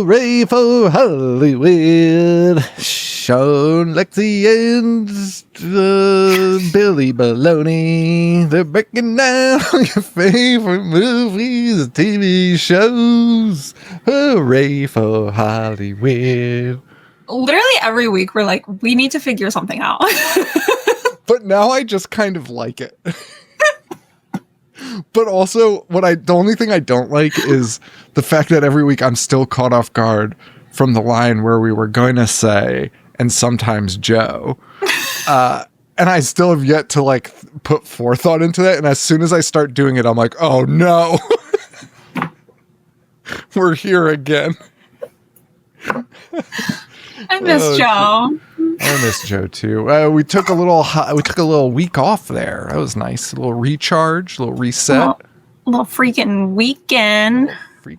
Hooray for Hollyweird. Sean Lexi and Billy Baloney. They're breaking down your favorite movies and TV shows. Hooray for Hollyweird. Literally every week we're like, we need to figure something out. But now I just kind of like it. But also, the only thing I don't like is the fact that every week I'm still caught off guard from the line where we were going to say, and sometimes Joe. And I still have yet to like put forethought into that. And as soon as I start doing it, I'm like, oh no, we're here again. I miss Joe. I miss Joe too. We took a little week off there. That was nice. A little recharge, a little reset. A little freaking weekend.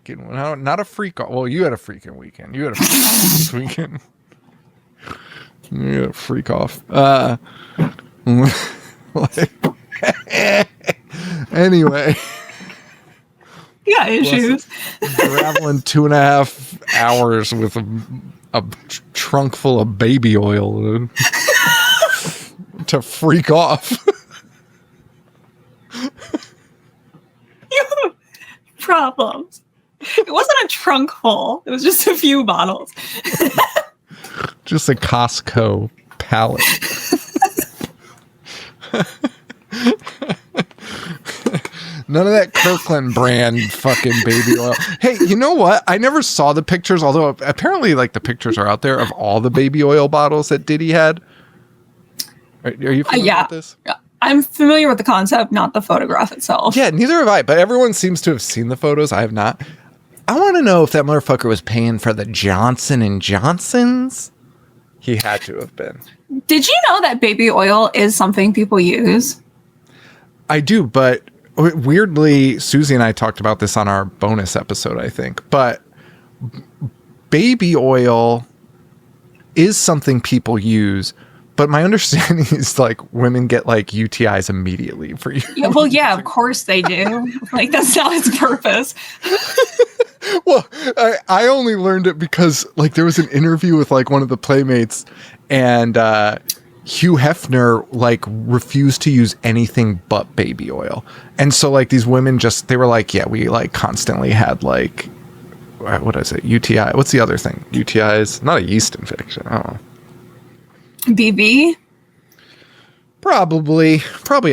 Not a freak off. Well, you had a freaking weekend. You had a freaking weekend. You had a freak off. Anyway. You got issues. Traveling 2.5 hours with a trunk full of baby oil to freak off. You have problems. It wasn't a trunk full. It was just a few bottles. Just a Costco pallet. None of that Kirkland brand fucking baby oil. Hey, you know what? I never saw the pictures, although apparently like the pictures are out there of all the baby oil bottles that Diddy had. Are you familiar with this? I'm familiar with the concept, not the photograph itself. Yeah, neither have I, but everyone seems to have seen the photos. I have not. I want to know if that motherfucker was paying for the Johnson & Johnsons. He had to have been. Did you know that baby oil is something people use? I do, but weirdly, Susie and I talked about this on our bonus episode, I think. But baby oil is something people use. But my understanding is like women get like UTIs immediately for you. Yeah, well, yeah, of course they do. Like that's not its purpose. Well, I only learned it because like there was an interview with like one of the Playmates and Hugh Hefner like refused to use anything but baby oil. And so like these women they were like, yeah, we like constantly had like, what is it? UTI. What's the other thing? UTI is not a yeast infection. I don't know. BB? Probably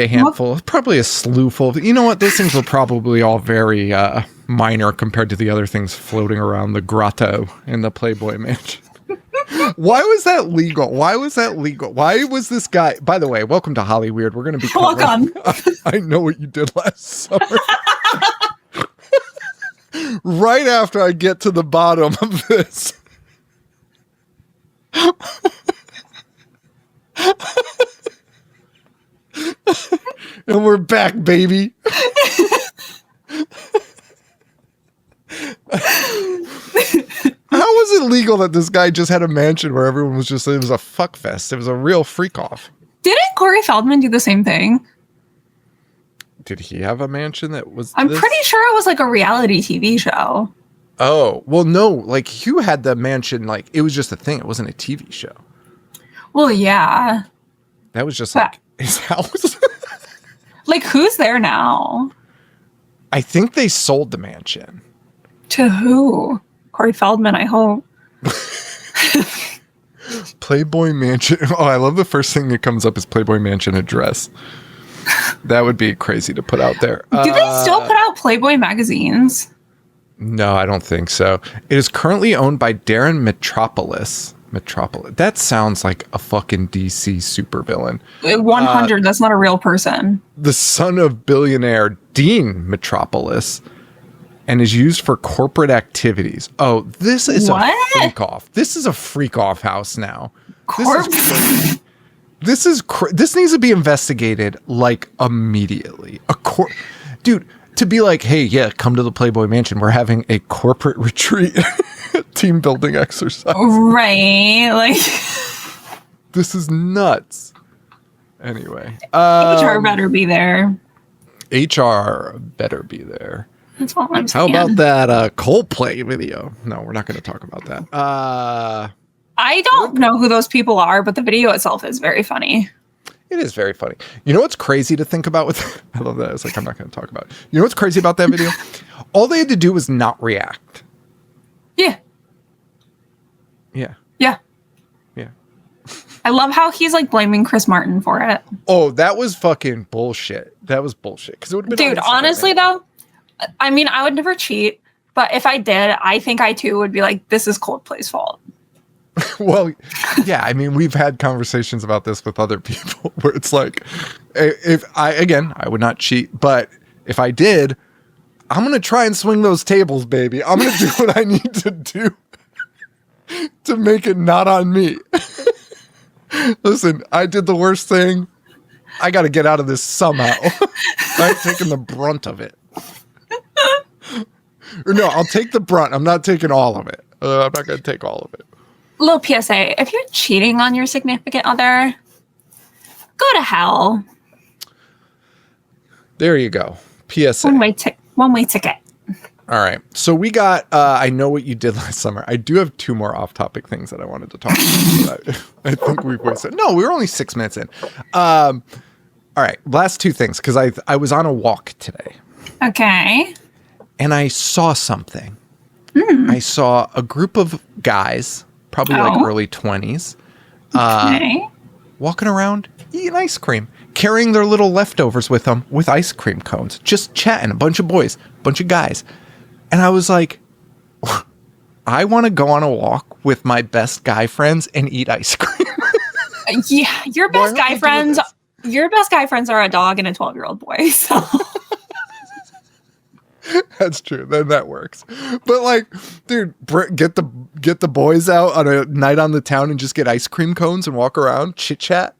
a handful. What? Probably a slew full. You know what? Those things were probably all very minor compared to the other things floating around the grotto in the Playboy Mansion. Why was that legal? Why was this guy? By the way, welcome to Hollyweird. We're going to be welcome. I know what you did last summer. Right after I get to the bottom of this. And we're back, baby. How was it legal that this guy just had a mansion where everyone was just, it was a fuck fest? It was a real freak off. Didn't Corey Feldman do the same thing? Did he have a mansion that was I'm pretty sure it was like a reality TV show. Oh, well, no, like Hugh had the mansion, like it was just a thing. It wasn't a TV show. Well, yeah. That was just like his house. Like, who's there now? I think they sold the mansion. To who? Corey Feldman, I hope. Playboy Mansion. Oh, I love the first thing that comes up is Playboy Mansion address. That would be crazy to put out there. Do they still put out Playboy magazines? No, I don't think so. It is currently owned by Darren Metropolis. That sounds like a fucking DC supervillain. 100. That's not a real person. The son of billionaire Dean Metropolis, and is used for corporate activities. Oh, this is a freak off. This is a freak off house now. This needs to be investigated like immediately. Dude, to be like, hey, yeah, come to the Playboy Mansion. We're having a corporate retreat. Team building exercise. Right. Like this is nuts. Anyway. HR better be there. HR better be there. That's all I'm How saying. about that Coldplay video? No, we're not going to talk about that. I don't know who those people are, but the video itself is very funny. It is very funny. You know what's crazy to think about with... I love that. It's like, I'm not going to talk about it. You know what's crazy about that video? All they had to do was not react. Yeah. Yeah. Yeah. Yeah. I love how he's like blaming Chris Martin for it. Oh, that was fucking bullshit. That was bullshit. Because it would have been... Dude, honestly, though, I mean, I would never cheat. But if I did, I think I too would be like, this is Coldplay's fault. Well, yeah, I mean, we've had conversations about this with other people where it's like, if I would not cheat, but if I did, I'm going to try and swing those tables, baby. I'm going to do what I need to do to make it not on me. Listen, I did the worst thing. I got to get out of this somehow. I'm taking the brunt of it. Or no, I'll take the brunt. I'm not taking all of it. I'm not going to take all of it. Little PSA, if you're cheating on your significant other, go to hell. There you go. PSA. One way ticket. All right. So we got, I know what you did last summer. I do have 2 more off-topic things that I wanted to talk about. I think we've wasted. No, we were only 6 minutes in. All right. Last 2 things, because I was on a walk today. Okay. And I saw something. I saw a group of guys, probably like early 20s, walking around eating ice cream, carrying their little leftovers with them with ice cream cones, just chatting, a bunch of boys, a bunch of guys. And I was like, I want to go on a walk with my best guy friends and eat ice cream. Yeah, your best guy friends are a dog and a 12-year-old boy. So that's true. Then that works. But like, dude, get the boys out on a night on the town and just get ice cream cones and walk around, chit chat.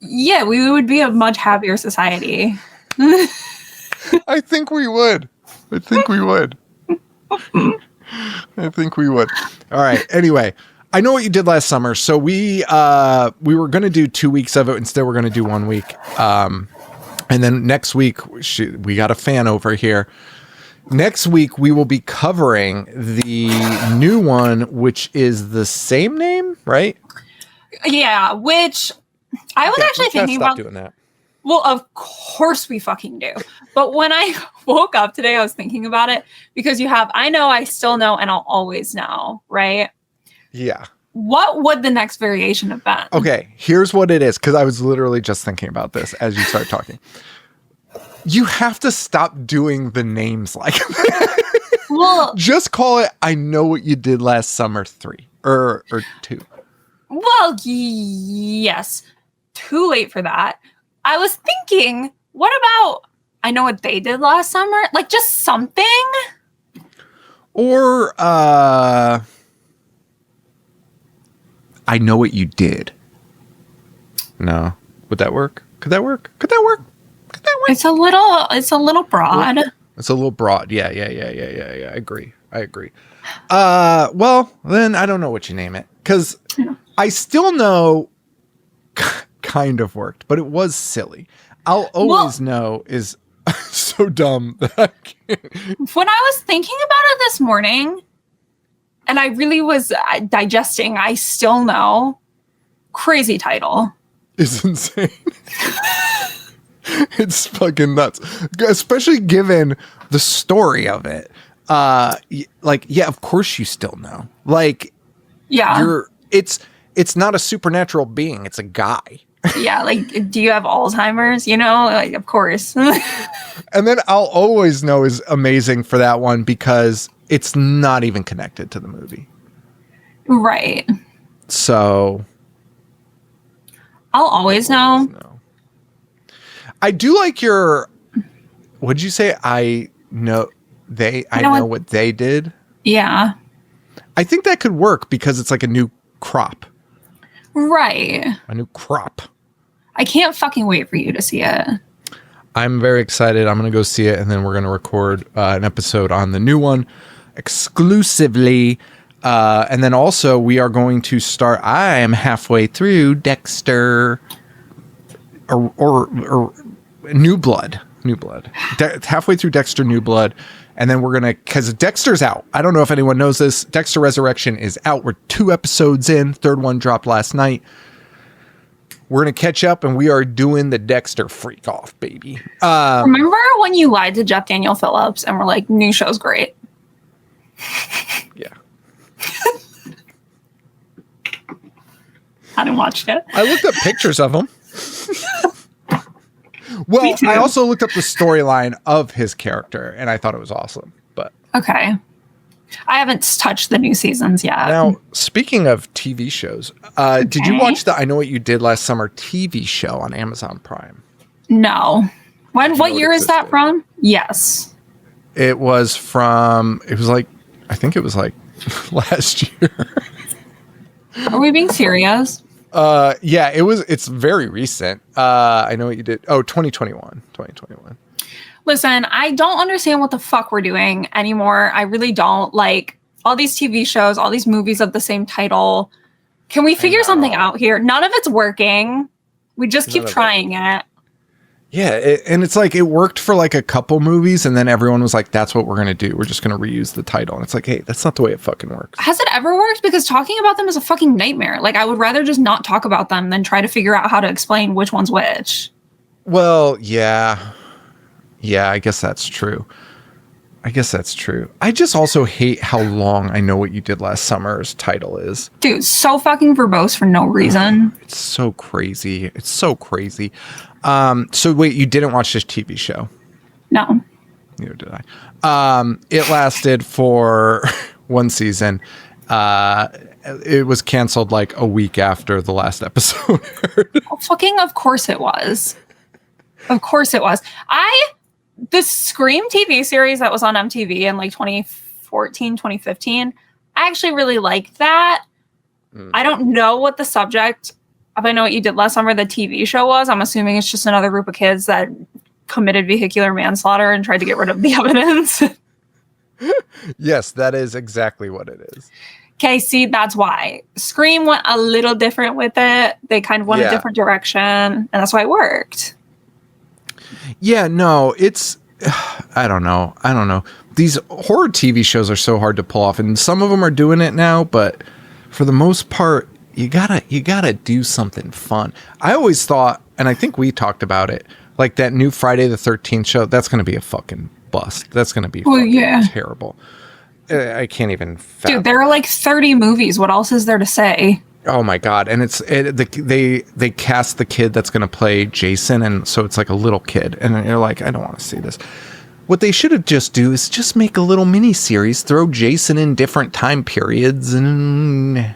Yeah, we would be a much happier society. I think we would. I think we would. All right. Anyway, I know what you did last summer. So we were going to do 2 weeks of it. Instead, we're going to do 1 week. And then next week, we got a fan over here. Next week, we will be covering the new one, which is the same name, right? Yeah, which I was actually thinking about doing that. Well, of course we fucking do. But when I woke up today, I was thinking about it because you have I know, I still know, and I'll always know, right? Yeah. What would the next variation have been? Okay, here's what it is, because I was literally just thinking about this as you start talking. You have to stop doing the names like that. Well, just call it I Know What You Did Last Summer 3 or 2. Well, yes. Too late for that. I was thinking, what about I Know What They Did Last Summer? Like just something? Or I Know What You Did. No. Would that work? Could that work? It's a little broad. It's a little broad. Yeah. I agree. Well, then I don't know what you name it. Because I still know kind of worked, but it was silly. I'll always know is so dumb that I can't. When I was thinking about it this morning, and I really was digesting, I still know. Crazy title. It's insane. It's fucking nuts. Especially given the story of it. Yeah, of course you still know. Like, yeah, it's not a supernatural being. It's a guy. Yeah, like, do you have Alzheimer's? You know, like, of course. And then I'll always know is amazing for that one because it's not even connected to the movie. Right. So I'll always know. I do like your, what'd you say? I know what they did. Yeah. I think that could work because it's like a new crop. Right. A new crop. I can't fucking wait for you to see it. I'm very excited. I'm going to go see it, and then we're going to record an episode on the new one exclusively. And then also we are going to start, I am halfway through Dexter or New Blood. Halfway through Dexter New Blood. And then we're going to, because Dexter's out. I don't know if anyone knows this. Dexter Resurrection is out. We're 2 episodes in. Third one dropped last night. We're going to catch up, and we are doing the Dexter freak off, baby. Remember when you lied to Jeff Daniel Phillips and were like, new show's great? Yeah. I didn't watch it. I looked up pictures of him. Well, I also looked up the storyline of his character, and I thought it was awesome. But okay. I haven't touched the new seasons yet. Now, speaking of TV shows, did you watch the I Know What You Did Last Summer TV show on Amazon Prime? No. What year is that from? Yes. It was like, I think it was like last year. Are we being serious? Yeah, it's very recent. I Know What You Did. Oh, 2021. Listen, I don't understand what the fuck we're doing anymore. I really don't. Like, all these TV shows, all these movies of the same title. Can we figure something out here? None of it's working. We just keep trying it. Yeah, and it's like it worked for like a couple movies, and then everyone was like, that's what we're going to do. We're just going to reuse the title. And it's like, hey, that's not the way it fucking works. Has it ever worked? Because talking about them is a fucking nightmare. Like, I would rather just not talk about them than try to figure out how to explain which one's which. Well, yeah. Yeah, I guess that's true. I just also hate how long I Know What You Did Last Summer's title is. Dude, so fucking verbose for no reason. It's so crazy. So wait, you didn't watch this TV show? No. Neither did I. It lasted for 1 season. It was canceled like a week after the last episode aired. Fucking of course it was. Of course it was. The Scream TV series that was on MTV in like 2014, 2015, I actually really liked that. I don't know what the subject of I Know What You Did Last Summer, the TV show was. I'm assuming it's just another group of kids that committed vehicular manslaughter and tried to get rid of the evidence. Yes, that is exactly what it is. Okay, see, that's why. Scream went a little different with it. They kind of went a different direction, and that's why it worked. Yeah, no, it's, I don't know. These horror TV shows are so hard to pull off, and some of them are doing it now, but for the most part, you gotta do something fun. I always thought, and I think we talked about it, like that new Friday the 13th show, that's going to be a fucking bust. That's going to be terrible. I can't even fathom. Dude, there are like 30 movies. What else is there to say? Oh my God. And they cast the kid that's going to play Jason. And so it's like a little kid. And you're like, I don't want to see this. What they should have just do is just make a little mini series, throw Jason in different time periods and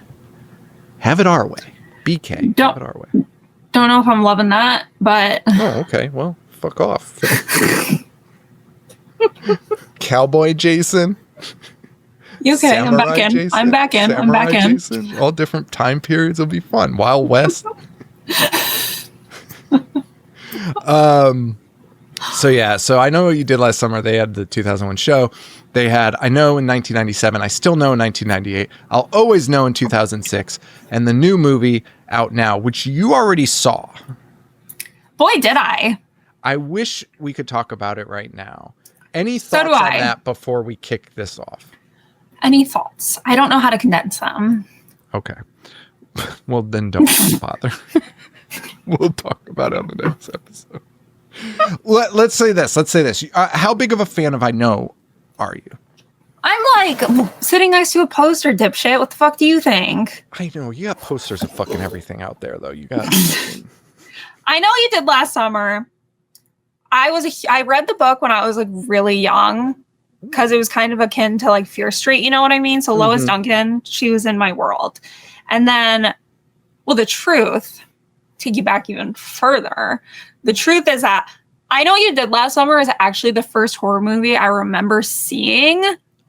have it our way. BK. Have it our way. Don't know if I'm loving that, but. Oh, okay. Well, fuck off. Cowboy Jason. Okay, Samurai I'm back in. Jason. All different time periods will be fun. Wild West. So I Know What You Did Last Summer. They had the 2001 show. They had I Know in 1997. I still know in 1998. I'll always know in 2006. And the new movie out now, which you already saw. Boy, did I. I wish we could talk about it right now. Any thoughts on that before we kick this off? Any thoughts? I don't know how to condense them. Okay. Well, then don't bother. We'll talk about it on the next episode. Let's say this. How big of a fan of I Know are you? I'm like sitting next to a poster, dipshit. What the fuck do you think? I know. You got posters of fucking everything out there, though. You got... I Know You Did Last Summer. I read the book when I was like really young because it was kind of akin to like Fear Street, you know what I mean? So Lois Duncan, she was in my world. And then, well, the truth, take you back even further. The truth is that I Know What You Did Last Summer is actually the first horror movie I remember seeing.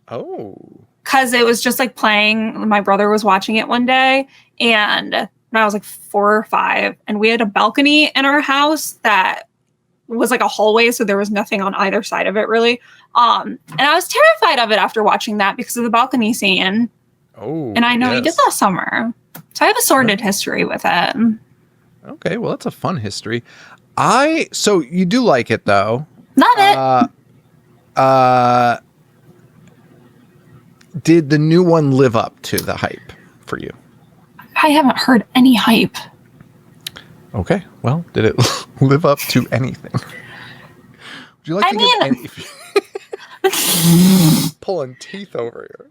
Oh. Because it was just like playing. My brother was watching it one day and when I was like 4 or 5 and we had a balcony in our house that was like a hallway. So there was nothing on either side of it really. And I was terrified of it after watching that because of the balcony scene. Oh. And I Know You Did Last Summer. So I have a sordid history with it. Okay. Well, that's a fun history. So you do like it though. Love it. did the new one live up to the hype for you? I haven't heard any hype. Okay, well, did it live up to anything? Would you like pulling teeth over here?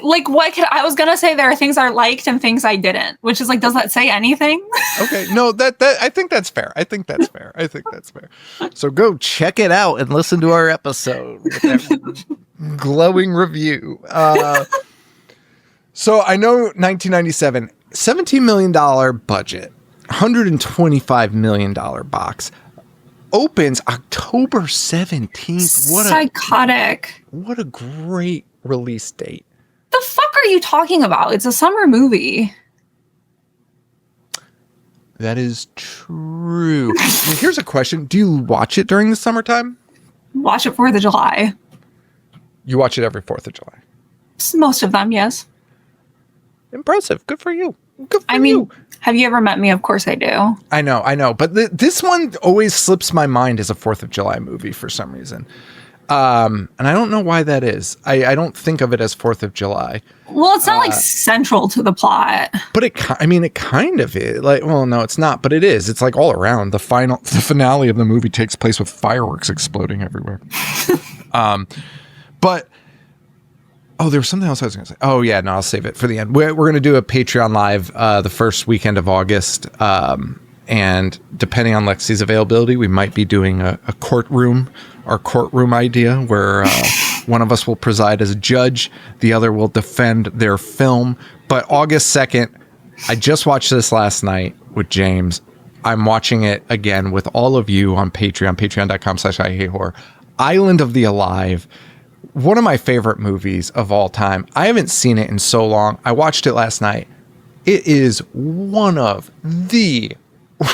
Like, I was gonna say there are things I liked and things I didn't, which is like, does that say anything? Okay, no, that I think that's fair. I think that's fair. So go check it out and listen to our episode with that glowing review. So I know 1997, $17 million budget, $125 million box, opens October 17th. What psychotic! What a great release date. The fuck are you talking about? It's a summer movie. That is true. Now, here's a question. Do you watch it during the summertime? Watch it 4th of July. You watch it every 4th of July? Most of them, yes. Impressive. Good for you. Have you ever met me? Of course I do. I know. But this one always slips my mind as a 4th of July movie for some reason. And I don't know why that is. I don't think of it as 4th of July. Well, it's not like central to the plot. But it kind of is. Like, well, no, it's not, but it is. It's like all around. The finale of the movie takes place with fireworks exploding everywhere. But there was something else I was going to say. Oh yeah, no, I'll save it for the end. We're going to do a Patreon live the first weekend of August. And depending on Lexi's availability, we might be doing our courtroom idea where one of us will preside as a judge, the other will defend their film. But August 2nd, I just watched this last night with James. I'm watching it again with all of you on Patreon, patreon.com/IHateHorror. Island of the Alive, one of my favorite movies of all time. I haven't seen it in so long. I watched it last night. It is one of the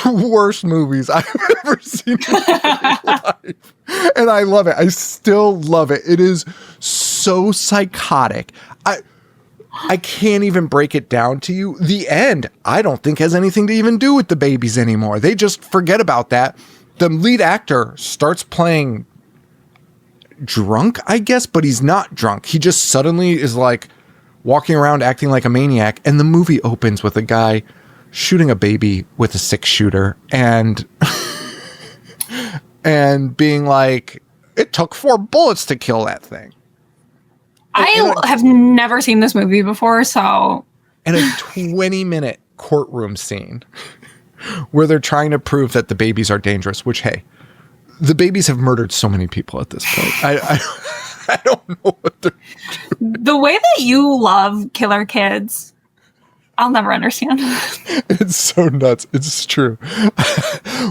worst movies I've ever seen in my life. And I love it. I still love it. It is so psychotic. I can't even break it down to you. The end, I don't think has anything to even do with the babies anymore. They just forget about that. The lead actor starts playing drunk, I guess, but he's not drunk. He just suddenly is like walking around acting like a maniac. And the movie opens with a guy shooting a baby with a 6-shooter and and being like, it took 4 bullets to kill that thing. I have never seen this movie before, so. And a 20-minute courtroom scene where they're trying to prove that the babies are dangerous, which, hey, the babies have murdered so many people at this point. I don't know what they're doing. The way that you love killer kids, I'll never understand. It's so nuts. It's true.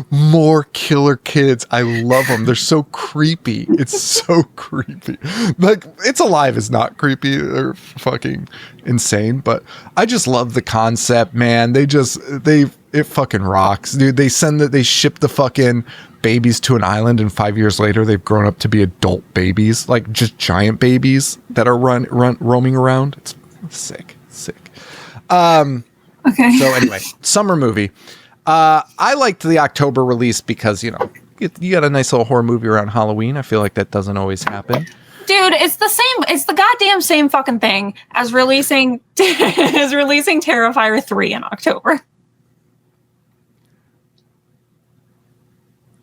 More killer kids. I love them. They're so creepy. It's so creepy. Like, It's Alive is not creepy. They're fucking insane. But I just love the concept, man. It fucking rocks, dude. They ship the fucking babies to an island, and 5 years later, they've grown up to be adult babies, like just giant babies that are roaming around. It's sick. Okay. So anyway, summer movie. I liked the October release because, you got a nice little horror movie around Halloween. I feel like that doesn't always happen. Dude, it's the goddamn same fucking thing as releasing Terrifier 3 in October.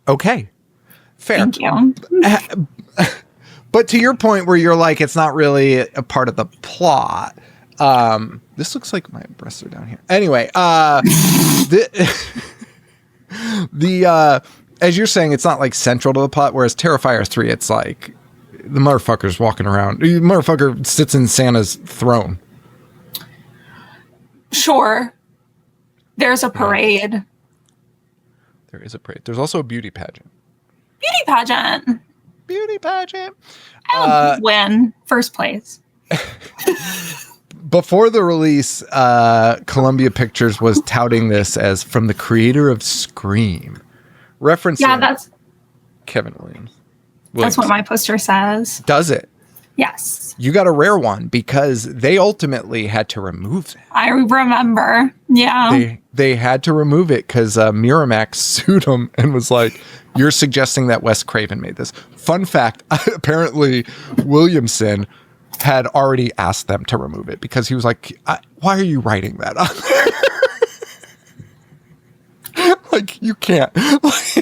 Okay. Fair. Thank you. But to your point where you're like, it's not really a part of the plot. This looks like my breasts are down here. Anyway, as you're saying, it's not like central to the plot, whereas Terrifier 3, it's like the motherfucker's walking around. The motherfucker sits in Santa's throne. Sure. There's a parade. There is a parade. There's also a beauty pageant. Beauty pageant. I'll win first place. Before the release, Columbia Pictures was touting this as from the creator of Scream, referencing Kevin Williams. That's what my poster says. Does it? Yes. You got a rare one because they ultimately had to remove that. I remember. Yeah. They had to remove it because Miramax sued them and was like, you're suggesting that Wes Craven made this. Fun fact, apparently Williamson had already asked them to remove it because he was like, why are you writing that on there? Like, you can't. Like,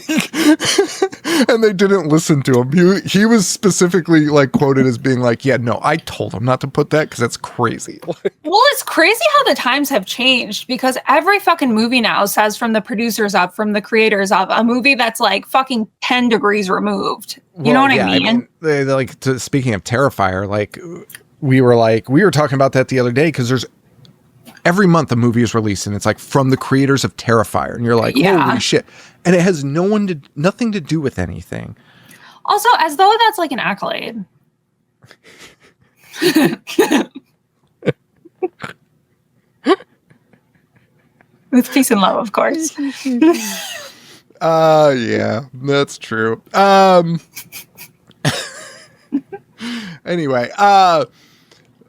and they didn't listen to him. He was specifically like quoted as being like, yeah, no, I told him not to put that because that's crazy. Well, it's crazy how the times have changed because every fucking movie now says from the producers up, from the creators of a movie that's like fucking 10 degrees removed. You know what I mean? They like speaking of Terrifier, like we were talking about that the other day because there's every month a movie is released and it's like from the creators of Terrifier, and you're like, holy shit. And it has nothing to do with anything. Also, as though that's like an accolade. With peace and love, of course. Yeah, that's true. Anyway, I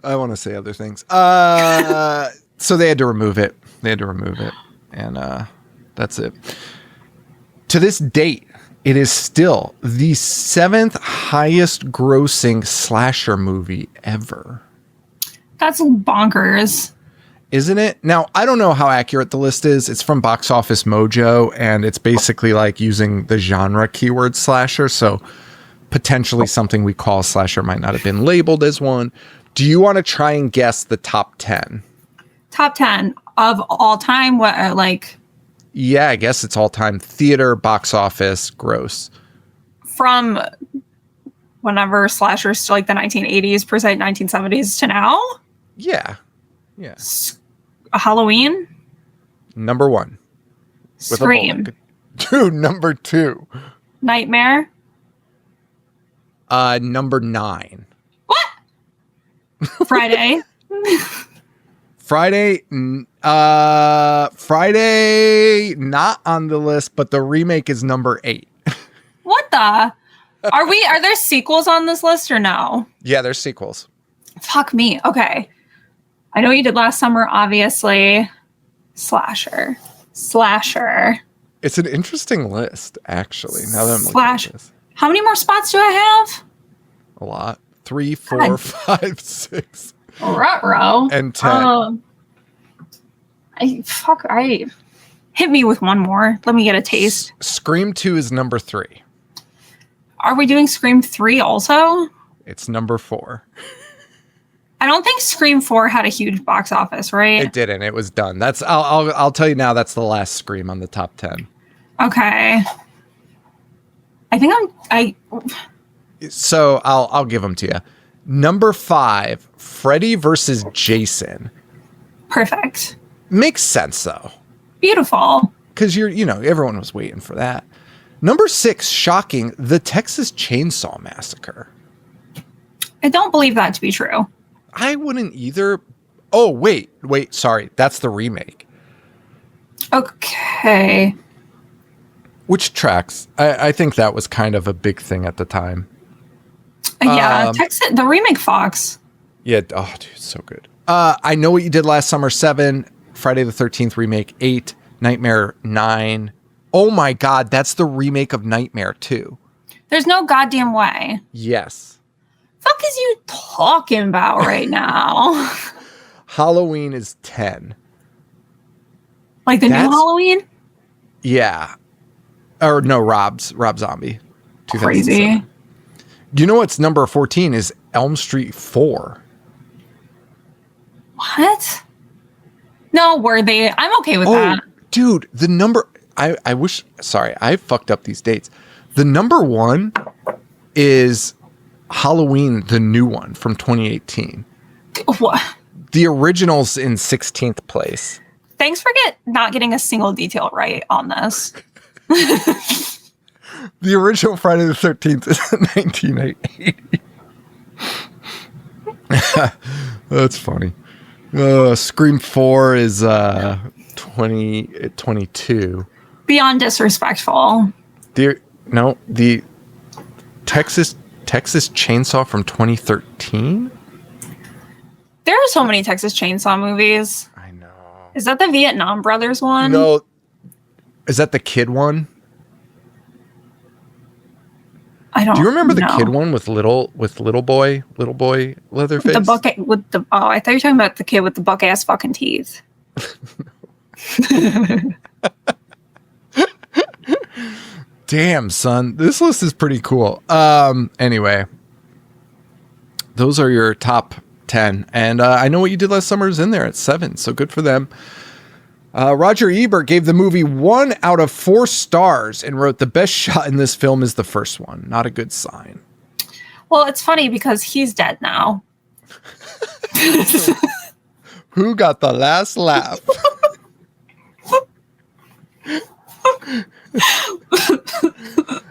want to say other things. So they had to remove it. And that's it. To this date, it is still the 7th highest grossing slasher movie ever. That's bonkers. Isn't it? Now, I don't know how accurate the list is. It's from Box Office Mojo, and it's basically like using the genre keyword slasher. So potentially something we call slasher might not have been labeled as one. Do you want to try and guess the top 10? Top 10 of all time? What, like? Yeah, I guess it's all time theater, box office, gross. From whenever slashers to like the 1980s, per se, 1970s to now? Yeah. Halloween? Number 1. Scream. Dude, number 2. Nightmare? Number 9. What? Friday. Friday, not on the list, but the remake is number 8. What the? Are there sequels on this list or no? Yeah, there's sequels. Fuck me. Okay. I know what you did last summer, obviously. Slasher. It's an interesting list, actually. Now that I'm looking at this. How many more spots do I have? A lot. 3, 4, 5, 6. Ruh-roh. And 10. Hit me with one more. Let me get a taste. Scream 2 is number 3. Are we doing Scream 3 also? It's number 4. I don't think Scream 4 had a huge box office, right? It didn't. It was done. I'll tell you now, that's the last Scream on the top 10. Okay. So I'll give them to you. Number 5, Freddie versus Jason. Perfect. Makes sense though. Beautiful. Because everyone was waiting for that. Number 6, shocking, The Texas Chainsaw Massacre. I don't believe that to be true. I wouldn't either. Oh, wait, sorry. That's the remake. Okay. Which tracks? I think that was kind of a big thing at the time. Yeah, the remake Fox. Yeah, oh, dude, so good. I Know What You Did Last Summer 7, Friday the 13th remake 8, Nightmare 9. Oh my God, that's the remake of Nightmare 2. There's no goddamn way. Yes. Fuck is you talking about right now? Halloween is 10. Like the new Halloween? Yeah. Or no, Rob Zombie. Crazy. You know what's number 14 is Elm Street 4. What? No, were they? I'm okay with that. Dude, the number... I wish... Sorry, I fucked up these dates. The number 1 is Halloween, the new one from 2018. What? The original's in 16th place. Thanks for not getting a single detail right on this. The original Friday the 13th is 1980. That's funny. Scream 4 is 2022. Beyond disrespectful. The Texas Chainsaw from 2013? There are so many Texas Chainsaw movies. I know. Is that the Vietnam Brothers one? No. Is that the kid one? I don't. Do you remember the know. kid one with little boy Leatherface? The bucket with the. Oh, I thought you were talking about the kid with the buck ass fucking teeth. Damn, son, this list is pretty cool. Anyway, those are your top 10, and I Know What You Did Last Summer is in there at 7, so good for them. Roger Ebert gave the movie 1 out of 4 stars and wrote, "The best shot in this film is the first one. Not a good sign." Well, it's funny because he's dead now. Who got the last laugh?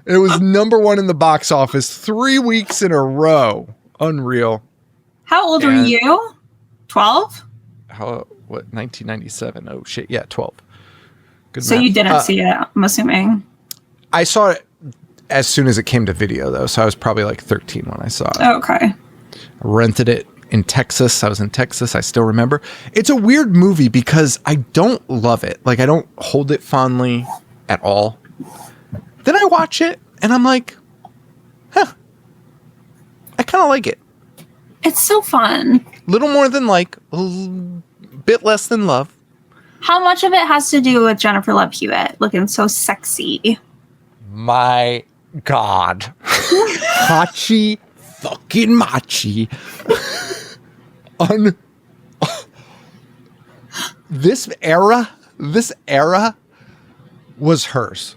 It was number 1 in the box office 3 weeks in a row. Unreal. How old were you? 12? What, 1997? Oh shit, yeah, 12. Good So math. you didn't see it, I'm assuming. I saw it as soon as it came to video, though, so I was probably like 13 when I saw it. Okay. I rented it in Texas. I was in Texas. I still remember. It's a weird movie because I don't love it. Like, I don't hold it fondly at all. Then I watch it and I'm like, I kind of like it. It's so fun. Little more than like, a bit less than love. How much of it has to do with Jennifer Love Hewitt looking so sexy? My God. Hachi fucking machi. This era was hers.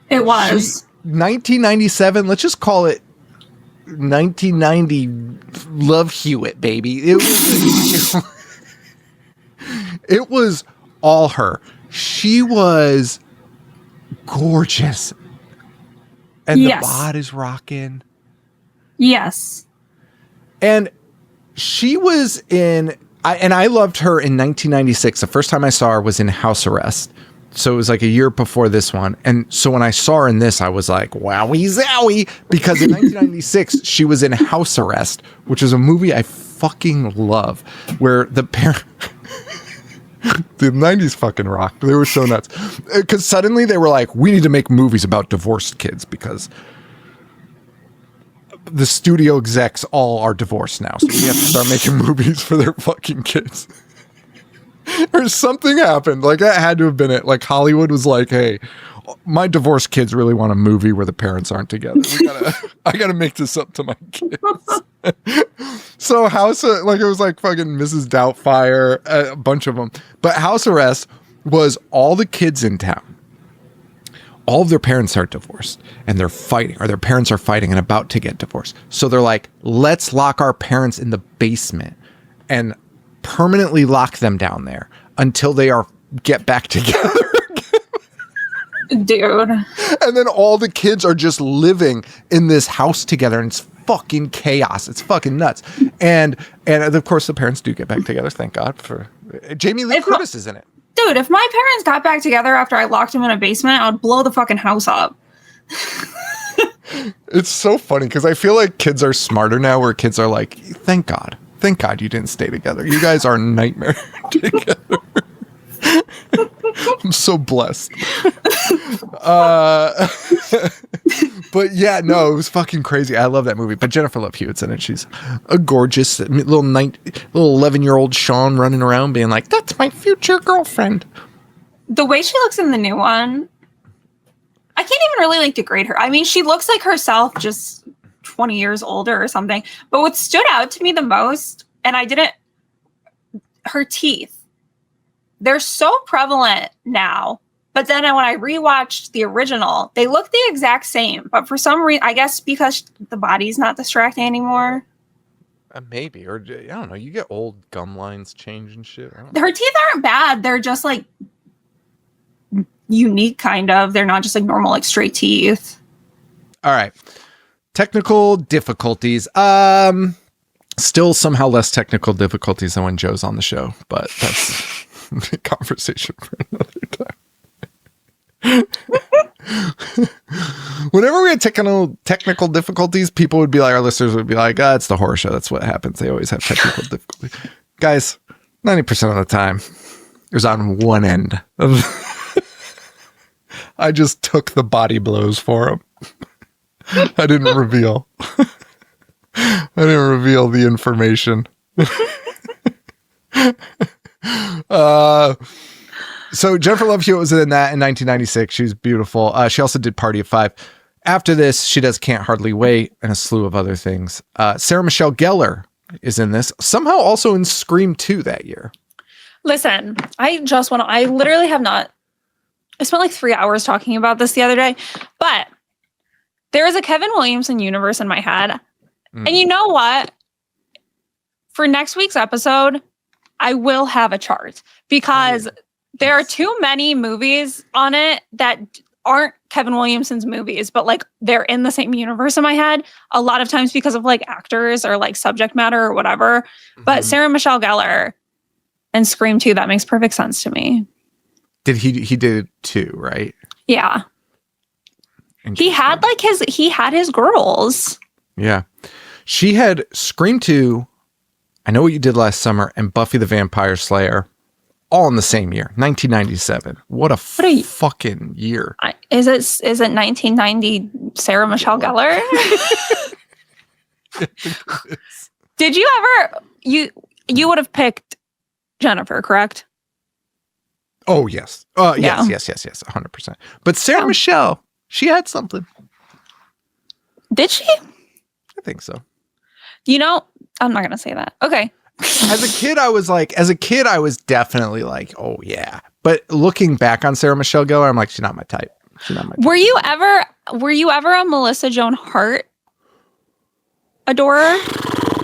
It was. 1997, let's just call it 1990 Love Hewitt, baby. It was all her. She was gorgeous. And yes. The bod is rocking. Yes. And she was in, I loved her in 1996. The first time I saw her was in House Arrest. So it was like a year before this one. And so when I saw her in this, I was like, wowie zowie. Because in 1996, she was in House Arrest, which is a movie I fucking love. Where the parent... The 90s fucking rocked. They were so nuts. Because suddenly they were like, we need to make movies about divorced kids because the studio execs all are divorced now. So we have to start making movies for their fucking kids. Or something happened. Like, that had to have been it. Like, Hollywood was like, hey, my divorced kids really want a movie where the parents aren't together. I gotta make this up to my kids. So it was like fucking Mrs. Doubtfire, a bunch of them. But House Arrest was all the kids in town. All of their parents are divorced and they're fighting, or their parents are fighting and about to get divorced. So they're like, let's lock our parents in the basement and permanently lock them down there until they get back together. Dude. And then all the kids are just living in this house together and it's fucking chaos. It's fucking nuts. And of course the parents do get back together. Thank God for Jamie Lee Curtis is in it. Dude, if my parents got back together after I locked them in a basement, I would blow the fucking house up. It's so funny because I feel like kids are smarter now where kids are like, thank God you didn't stay together. You guys are a nightmare together. I'm so blessed. But yeah, no, it was fucking crazy. I love that movie. But Jennifer Love Hewitt's in it. She's a gorgeous little 11-year-old Sean running around being like, that's my future girlfriend. The way she looks in the new one, I can't even really like degrade her. I mean, she looks like herself, just 20 years older or something. But what stood out to me the most, and her teeth. They're so prevalent now. But then when I rewatched the original, they look the exact same. But for some reason, I guess because the body's not distracting anymore. Maybe. Or, I don't know. You get old, gum lines change and shit. Her teeth aren't bad. They're just like unique, kind of. They're not just like normal, like straight teeth. All right. Technical difficulties. Still somehow less technical difficulties than when Joe's on the show. But that's a conversation for another time. Whenever we had technical difficulties, people would be like, our listeners would be like, it's the horror show. That's what happens. They always have technical difficulties. Guys, 90% of the time, it was on one end. I just took the body blows for them. I didn't reveal. I didn't reveal the information. So Jennifer Love Hewitt was in that in 1996. She was beautiful. She also did Party of Five. After this, she does Can't Hardly Wait and a slew of other things. Sarah Michelle Gellar is in this. Somehow also in Scream 2 that year. Listen, I literally have not. I spent like 3 hours talking about this the other day, but there is a Kevin Williamson universe in my head. And you know what? For next week's episode, I will have a chart because there are too many movies on it that aren't Kevin Williamson's movies, but like they're in the same universe in my head a lot of times because of like actors or like subject matter or whatever. But Sarah Michelle Gellar and Scream 2, that makes perfect sense to me. He did 2, right? Yeah. He had his girls. Yeah. She had Scream 2, I Know What You Did Last Summer, and Buffy the Vampire Slayer all in the same year, 1997. What a fucking year. Is it 1990 Sarah Michelle Gellar? Did you ever you would have picked Jennifer, correct? Oh, yes. Yes, 100%. But Sarah Michelle, she had something. Did she? I think so. You know, I'm not going to say that. Okay. As a kid, I was definitely like, oh, yeah. But looking back on Sarah Michelle Gellar, I'm like, she's not my type. Were you ever a Melissa Joan Hart adorer?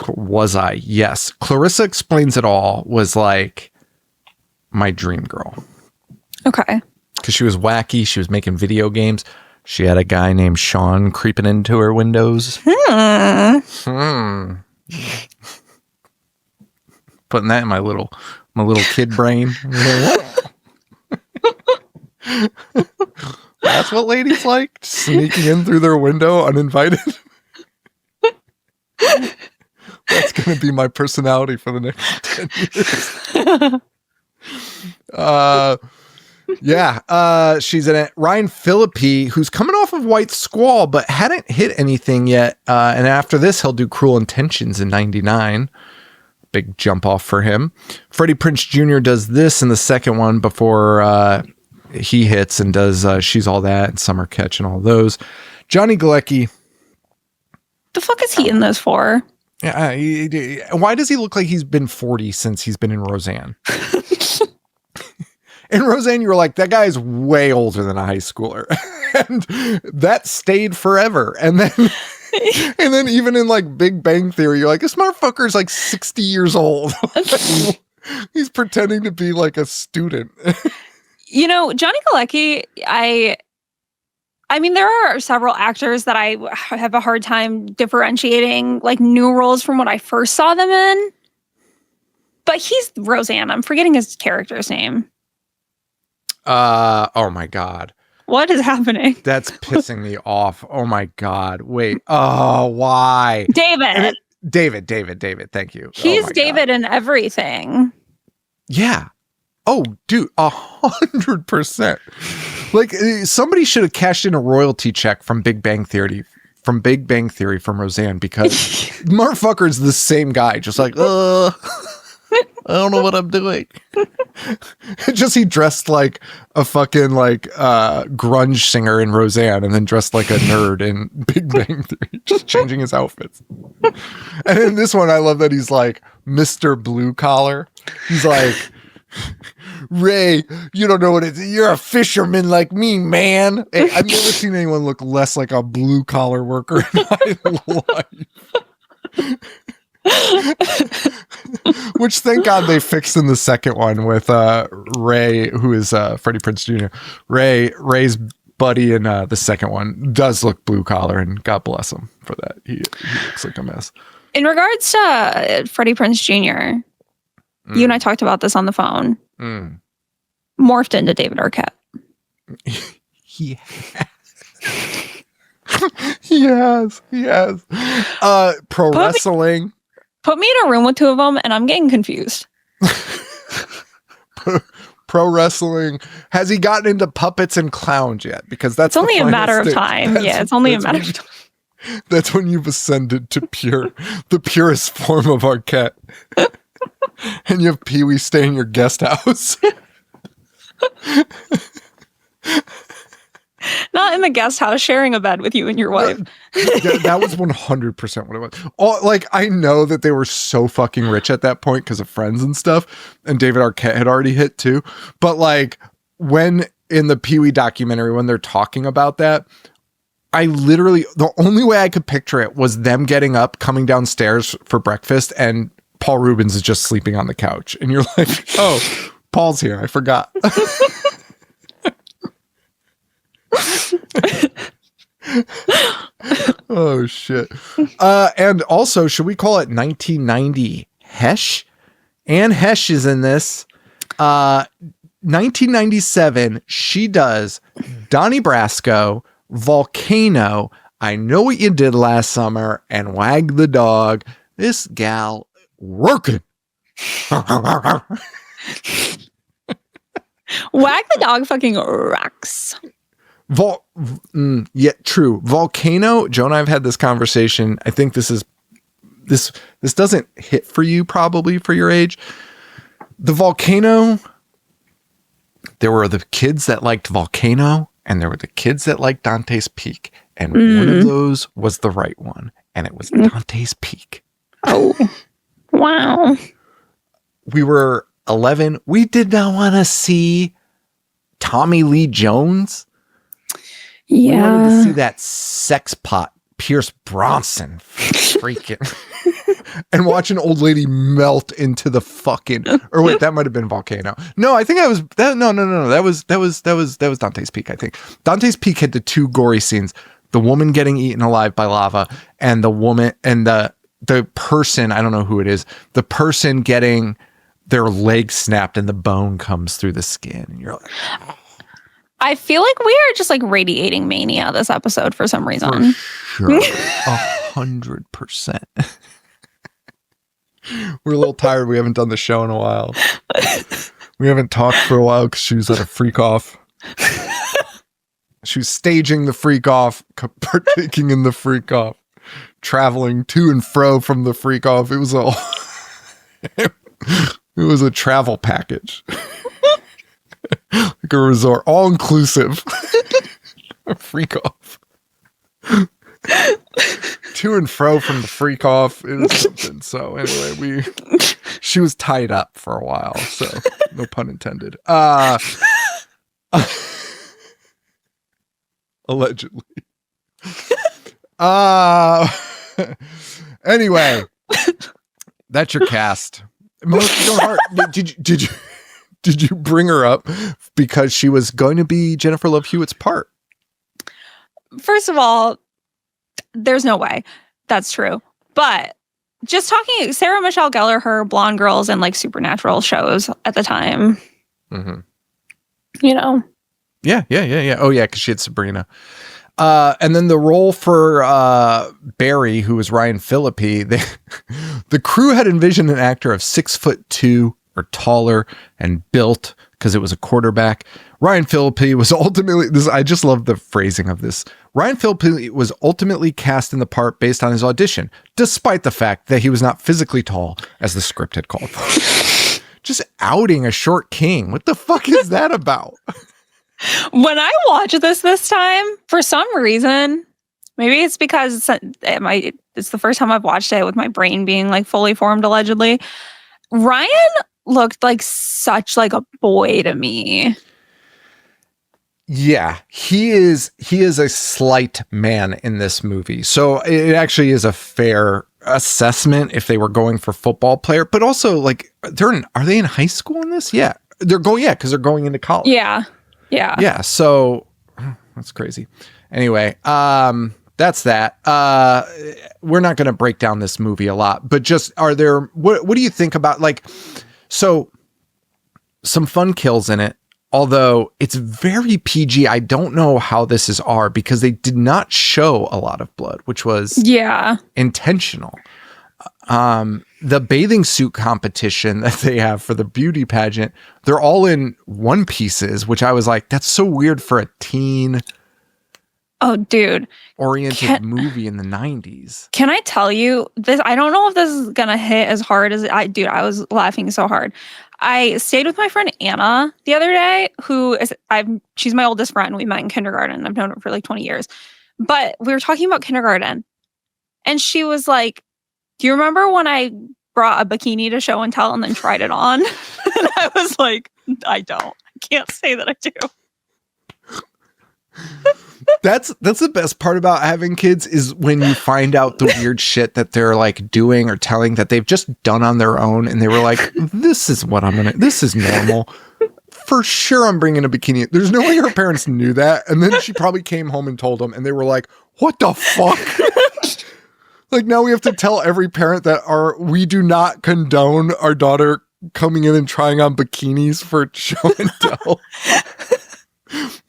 Was I? Yes. Clarissa Explains It All was like my dream girl. Okay. Because she was wacky. She was making video games. She had a guy named Sean creeping into her windows. Putting that in my little kid brain. That's what ladies like? Sneaking in through their window uninvited. That's going to be my personality for the next 10 years. She's in it. Ryan Phillippe, who's coming off of White Squall, but hadn't hit anything yet. And after this, he'll do Cruel Intentions in 99. Big jump off for him. Freddie Prinze Jr. does this in the second one before he hits and does She's All That and Summer Catch and all those. Johnny Galecki. The fuck is he in this for? Yeah, why does he look like he's been 40 since he's been in Roseanne? In Roseanne, you were like, that guy is way older than a high schooler. And that stayed forever. And then even in like Big Bang Theory, you're like, this motherfucker's like 60 years old. He's pretending to be like a student. You know, Johnny Galecki, I mean, there are several actors that I have a hard time differentiating like new roles from what I first saw them in. But he's Roseanne. I'm forgetting his character's name. Oh my God. What is happening? That's pissing me off. Oh my God. Wait. Oh, why? David. David. Thank you. He's David in everything. Yeah. Oh, dude, 100%. Like somebody should have cashed in a royalty check from Big Bang Theory from Roseanne because motherfucker's the same guy. Just like, I don't know what I'm doing. Just he dressed like a fucking like grunge singer in Roseanne and then dressed like a nerd in Big Bang Theory, just changing his outfits. And in this one, I love that he's like Mr. Blue Collar. He's like, Ray, you don't know what it is. You're a fisherman like me, man. Hey, I've never seen anyone look less like a blue collar worker in my life. Which thank God they fixed in the second one with Ray, who is Freddie Prinze Jr. Ray's buddy in the second one does look blue collar, and God bless him for that. He looks like a mess. In regards to Freddie Prinze Jr., you and I talked about this on the phone. Morphed into David Arquette. He has. Pro wrestling. Put me in a room with two of them, and I'm getting confused. Pro wrestling. Has he gotten into puppets and clowns yet? Because that's only a matter of time. Yeah, it's only a matter of time. That's when you've ascended to the purest form of Arquette. And you have Pee-wee stay in your guest house. Not in the guest house, sharing a bed with you and your wife. That was 100% what it was. Like, I know that they were so fucking rich at that point because of Friends and stuff. And David Arquette had already hit too. But like, when in the Pee-wee documentary, when they're talking about that, I literally, the only way I could picture it was them getting up, coming downstairs for breakfast, and Paul Rubens is just sleeping on the couch. And you're like, oh, Paul's here. I forgot. Oh, shit. And also, should we call it 1990 Hesh? Anne Hesh is in this. 1997, she does Donnie Brasco, Volcano, I Know What You Did Last Summer, and Wag the Dog. This gal working. Wag the Dog fucking rocks. Yeah, true. Volcano, Joe and I have had this conversation. I think this doesn't hit for you, probably for your age. The Volcano, there were the kids that liked Volcano, and there were the kids that liked Dante's Peak. And one of those was the right one, and it was Dante's Peak. Oh, wow. We were 11. We did not want to see Tommy Lee Jones. Yeah. We wanted to see that sex pot, Pierce Bronson, freaking, and watch an old lady melt into the fucking. Or wait, that might have been Volcano. No, I think I was that. No. That was Dante's Peak. I think Dante's Peak had the two gory scenes: the woman getting eaten alive by lava, and the woman and the person. I don't know who it is. The person getting their leg snapped and the bone comes through the skin, and you're like. I feel like we are just like radiating mania this episode for some reason. For sure. 100%. We're a little tired. We haven't done the show in a while. We haven't talked for a while because she was at a freak off. She was staging the freak off, partaking in the freak off, traveling to and fro from the freak off. It was it was a travel package. Like a resort, all inclusive. Freak off. To and fro from the freak off is something. So anyway, she was tied up for a while, so no pun intended. Allegedly. Anyway, that's your cast. Did you bring her up because she was going to be Jennifer Love Hewitt's part? First of all, there's no way that's true. But just talking, Sarah Michelle Gellar, her blonde girls and like supernatural shows at the time. Mm-hmm. You know? Yeah. Oh yeah, because she had Sabrina. And then the role for Barry, who was Ryan Phillippe, the crew had envisioned an actor of 6'2" or taller and built because it was a quarterback. Ryan Phillippe was ultimately I just love the phrasing of this. Ryan Phillippe was ultimately cast in the part based on his audition, despite the fact that he was not physically tall as the script had called for. Just outing a short king. What the fuck is that about? When I watched this time, for some reason, maybe it's because it's the first time I've watched it with my brain being like fully formed, allegedly. Ryan looked like such like a boy to me. Yeah, he is a slight man in this movie. So it actually is a fair assessment if they were going for football player, but also like are they in high school in this? Yeah. Because they're going into college. Yeah. So that's crazy. Anyway, that's that. We're not going to break down this movie a lot, but just what do you think about so some fun kills in it, although it's very PG. I don't know how this is R because they did not show a lot of blood, which was intentional. The bathing suit competition that they have for the beauty pageant, they're all in one pieces, which I was like, that's so weird for a teen Oh, dude. oriented movie in the 90s. Can I tell you this? I don't know if this is gonna hit as hard as I was laughing so hard. I stayed with my friend Anna the other day, she's my oldest friend. We met in kindergarten. I've known her for like 20 years. But we were talking about kindergarten. And she was like, do you remember when I brought a bikini to show and tell and then tried it on? And I was like, I don't. I can't say that I do. That's the best part about having kids is when you find out the weird shit that they're like doing or telling that they've just done on their own. And they were like, this is normal. For sure, I'm bringing a bikini. There's no way her parents knew that. And then she probably came home and told them and they were like, what the fuck? Like now we have to tell every parent that we do not condone our daughter coming in and trying on bikinis for show and tell.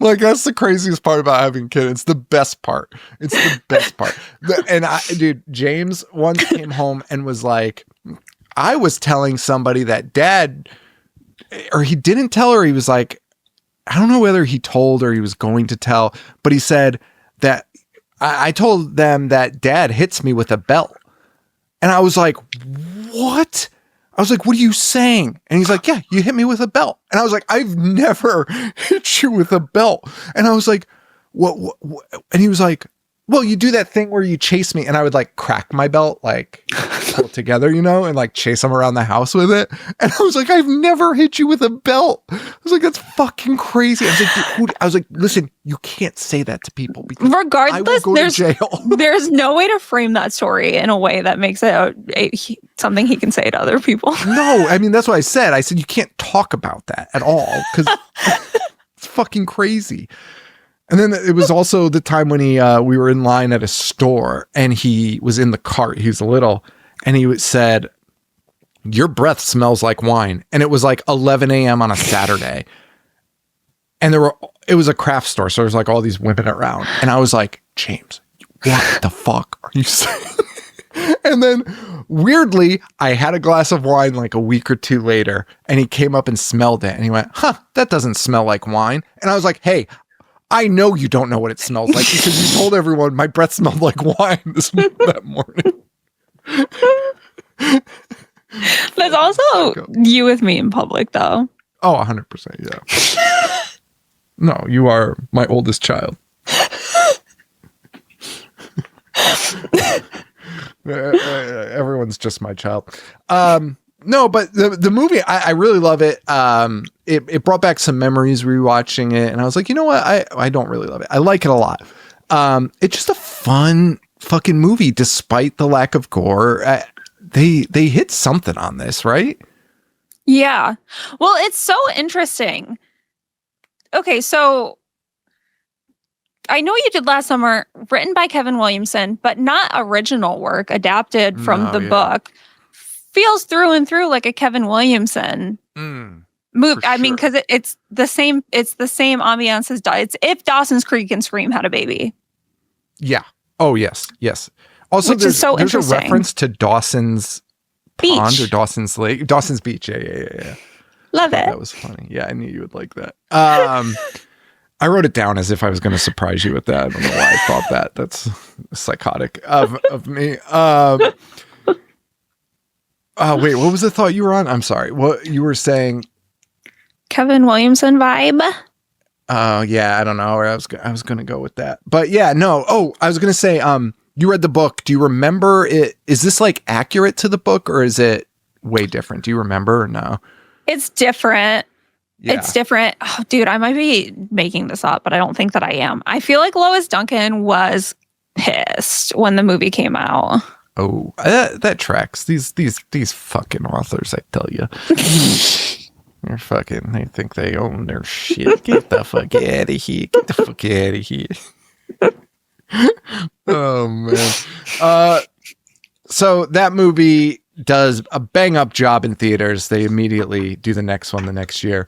Like that's the craziest part about having kids. It's the best part. It's the best part. Dude, James once came home and was like, I was telling somebody that dad, or he didn't tell her. He was like, I don't know whether he told or he was going to tell, but he said that I told them that dad hits me with a belt. And I was like, what? I was like, what are you saying? And he's like, yeah, you hit me with a belt. And I was like, I've never hit you with a belt. And I was like, what? And he was like, well, you do that thing where you chase me. And I would like crack my belt, like pull it together, and like chase him around the house with it. And I was like, I've never hit you with a belt. I was like, that's fucking crazy. I was like, dude, listen, you can't say that to people because regardless, I will go to jail. There's no way to frame that story in a way that makes it something he can say to other people. No, I mean, that's what I said. I said, you can't talk about that at all because it's fucking crazy. And then it was also the time when we were in line at a store and he was in the cart. He was little and he said, your breath smells like wine. And it was like 11 a.m. on a Saturday. And it was a craft store. So there's like all these women around. And I was like, James, what the fuck are you saying? And then weirdly, I had a glass of wine like a week or two later and he came up and smelled it and he went, that doesn't smell like wine. And I was like, hey, I know you don't know what it smells like because you told everyone my breath smelled like wine that morning. That's also you with me in public, though. Oh, 100%. Yeah. No, you are my oldest child. Everyone's just my child. No, but the movie, I really love it. It brought back some memories rewatching it. And I was like, you know what? I don't really love it. I like it a lot. It's just a fun fucking movie, despite the lack of gore. They hit something on this, right? Yeah. Well, it's so interesting. Okay, so I know you did Last Summer, written by Kevin Williamson, but not original work, adapted from the book. Feels through and through like a Kevin Williamson movie. I mean, because it's the same. It's the same ambiance as it's if Dawson's Creek and Scream had a baby. Yeah. Oh yes, yes. Also, there's a reference to Dawson's Beach. Pond or Dawson's Lake, Dawson's Beach. Yeah. Love it. That was funny. Yeah, I knew you would like that. I wrote it down as if I was going to surprise you with that. I don't know why I thought that. That's psychotic of me. Wait, what was the thought you were on? I'm sorry. What you were saying? Kevin Williamson vibe. Oh, yeah. I don't know where I was going to go with that. But yeah, no. Oh, I was going to say, you read the book. Do you remember it? Is this like accurate to the book or is it way different? Do you remember or no? It's different. Yeah. It's different. Oh, dude, I might be making this up, but I don't think that I am. I feel like Lois Duncan was pissed when the movie came out. Oh, that tracks. These fucking authors, I tell you. They're fucking, they think they own their shit. Get the fuck out of here. Get the fuck out of here. Oh, man. So that movie does a bang up job in theaters. They immediately do the next one the next year.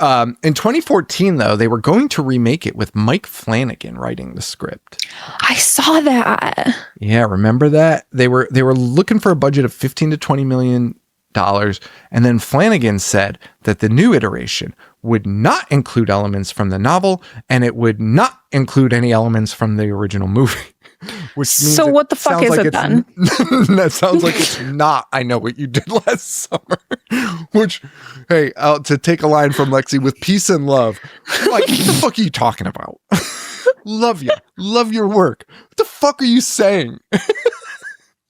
In 2014, though, they were going to remake it with Mike Flanagan writing the script. I saw that. Yeah, remember that? They were looking for a budget of 15 to 20 million And then Flanagan said that the new iteration would not include elements from the novel, and it would not include any elements from the original movie. Which means so what the fuck is it then? That sounds like it's not I Know What You Did Last Summer. Which, hey, to take a line from Lexi, with peace and love, like, what the fuck are you talking about? Love you. Love your work. What the fuck are you saying?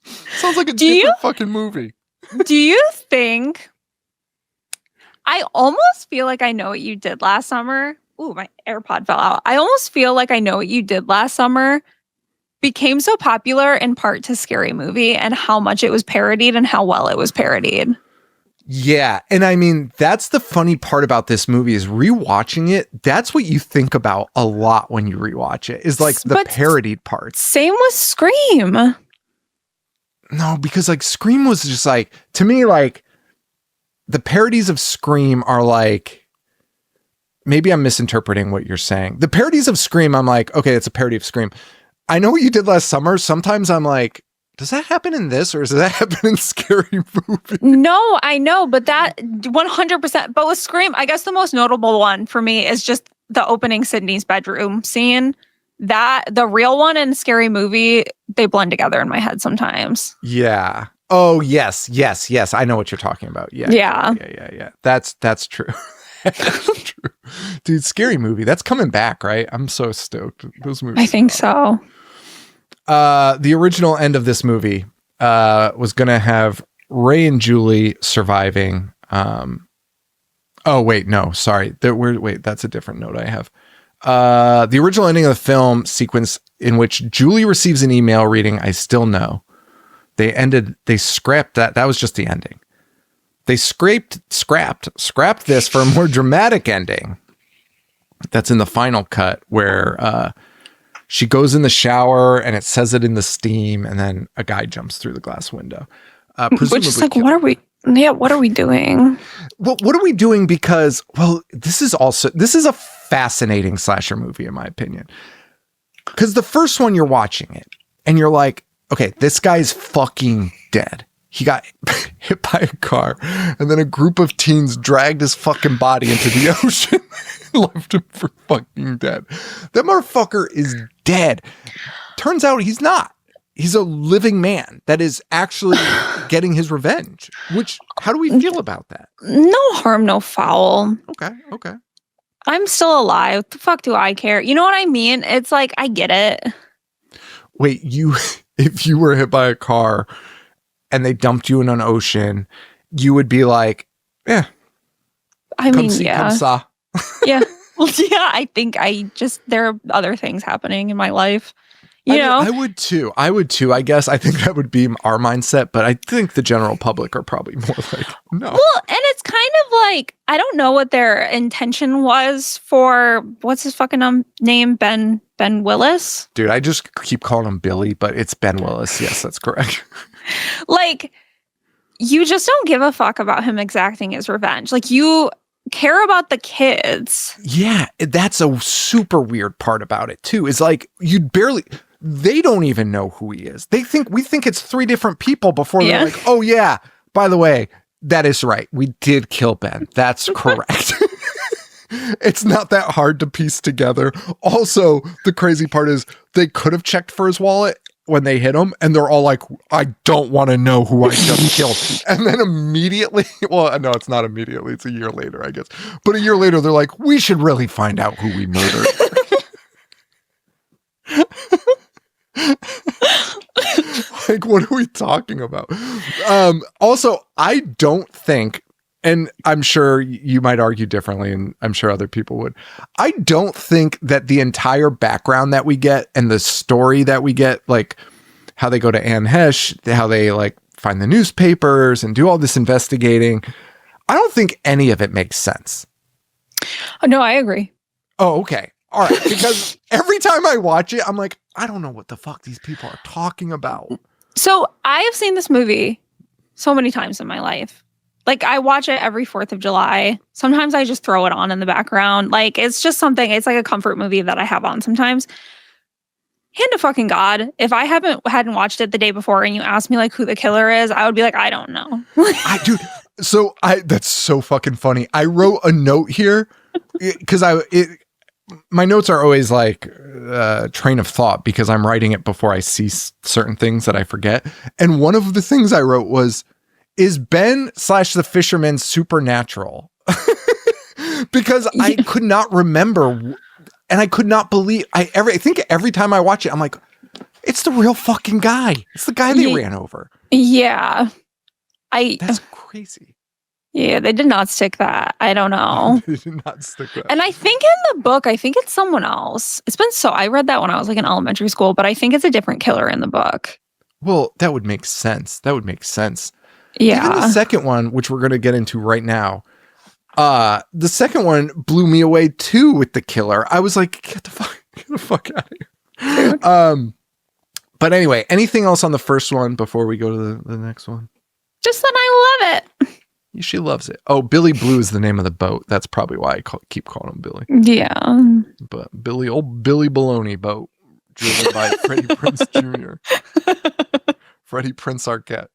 Sounds like a different fucking movie. Do you think... I almost feel like I Know What You Did Last Summer. Ooh, my AirPod fell out. I almost feel like I Know What You Did Last Summer became so popular in part to Scary Movie and how much it was parodied and how well it was parodied. Yeah. And I mean, that's the funny part about this movie is rewatching it. That's what you think about a lot when you rewatch it, is like the parodied parts. Same with Scream. No, because like Scream was just like, to me, like the parodies of Scream are like, maybe I'm misinterpreting what you're saying. The parodies of Scream, I'm like, okay, it's a parody of Scream. I Know What You Did Last Summer. Sometimes I'm like, does that happen in this, or does that happen in Scary Movie? No, I know, but that 100%. But with Scream, I guess the most notable one for me is just the opening Sydney's bedroom scene. That the real one and Scary Movie, they blend together in my head sometimes. Yeah. Oh, yes. I know what you're talking about. Yeah. That's true. That's true. Dude, Scary Movie, that's coming back, right? I'm so stoked. Those movies. I think so. The original end of this movie was going to have Ray and Julie surviving. Oh, wait, no, sorry. Wait, that's a different note I have. The original ending of the film sequence in which Julie receives an email reading, "I still know." They scrapped that. That was just the ending. They scrapped this for a more dramatic ending. That's in the final cut where she goes in the shower and it says it in the steam, and then a guy jumps through the glass window. Which is like, what are we? Yeah, what are we doing? Well, what are we doing? Because, well, this is a fascinating slasher movie, in my opinion. Because the first one, you're watching it and you're like, okay, this guy's fucking dead. He got hit by a car, and then a group of teens dragged his fucking body into the ocean and left him for fucking dead. That motherfucker is dead. Turns out he's not. He's a living man that is actually getting his revenge. Which, how do we feel about that? No harm, no foul. Okay. I'm still alive. What the fuck do I care? You know what I mean? It's like, I get it. Wait, if you were hit by a car and they dumped you in an ocean, you would be like, yeah. I mean, yeah. Come saw. Yeah. Well, yeah, I think there are other things happening in my life. You know? I would too. I guess I think that would be our mindset, but I think the general public are probably more like, no. Well, and it's kind of like, I don't know what their intention was for, what's his fucking name? Ben Willis? Dude, I just keep calling him Billy, but it's Ben Willis. Yes, that's correct. Like, you just don't give a fuck about him exacting his revenge. Like, you care about the kids. Yeah, that's a super weird part about it too. Is like, they don't even know who he is. We think it's three different people before they're like, oh yeah, by the way, that is right. We did kill Ben. That's correct. It's not that hard to piece together. Also, the crazy part is they could have checked for his wallet when they hit him, and they're all like, I don't want to know who I just killed. And then immediately, well, no, it's not immediately. It's a year later, I guess. But a year later, they're like, we should really find out who we murdered. Like, what are we talking about? Also, I don't think, and I'm sure you might argue differently, and I'm sure other people would. I don't think that the entire background that we get and the story that we get, like how they go to Anne Hesh, how they like find the newspapers and do all this investigating, I don't think any of it makes sense. Oh, no, I agree. Oh, okay. All right. Because every time I watch it, I'm like, I don't know what the fuck these people are talking about. So I have seen this movie so many times in my life. Like, I watch it every 4th of July. Sometimes I just throw it on in the background. Like, it's just something, it's like a comfort movie that I have on sometimes. hand to fucking God, if I hadn't watched it the day before and you asked me like who the killer is, I would be like, I don't know. That's so fucking funny. I wrote a note here because my notes are always like train of thought because I'm writing it before I see certain things that I forget. And one of the things I wrote was, is Ben / the fisherman supernatural? Because I could not remember. And I could not believe I think every time I watch it, I'm like, it's the real fucking guy. It's the guy they ran over. Yeah. That's crazy. Yeah, they did not stick that. I don't know. They did not stick that. And I think in the book, I think it's someone else. I read that when I was like in elementary school, but I think it's a different killer in the book. Well, that would make sense. Yeah. Even the second one, which we're going to get into right now, the second one blew me away too with the killer. I was like, get the fuck out of here. But anyway, anything else on the first one before we go to the next one? Just that I love it. She loves it. Oh, Billy Blue is the name of the boat. That's probably why I keep calling him Billy. Yeah. But old Billy Baloney boat, driven by Freddie Prinze Jr. Freddie Prinze Arquette.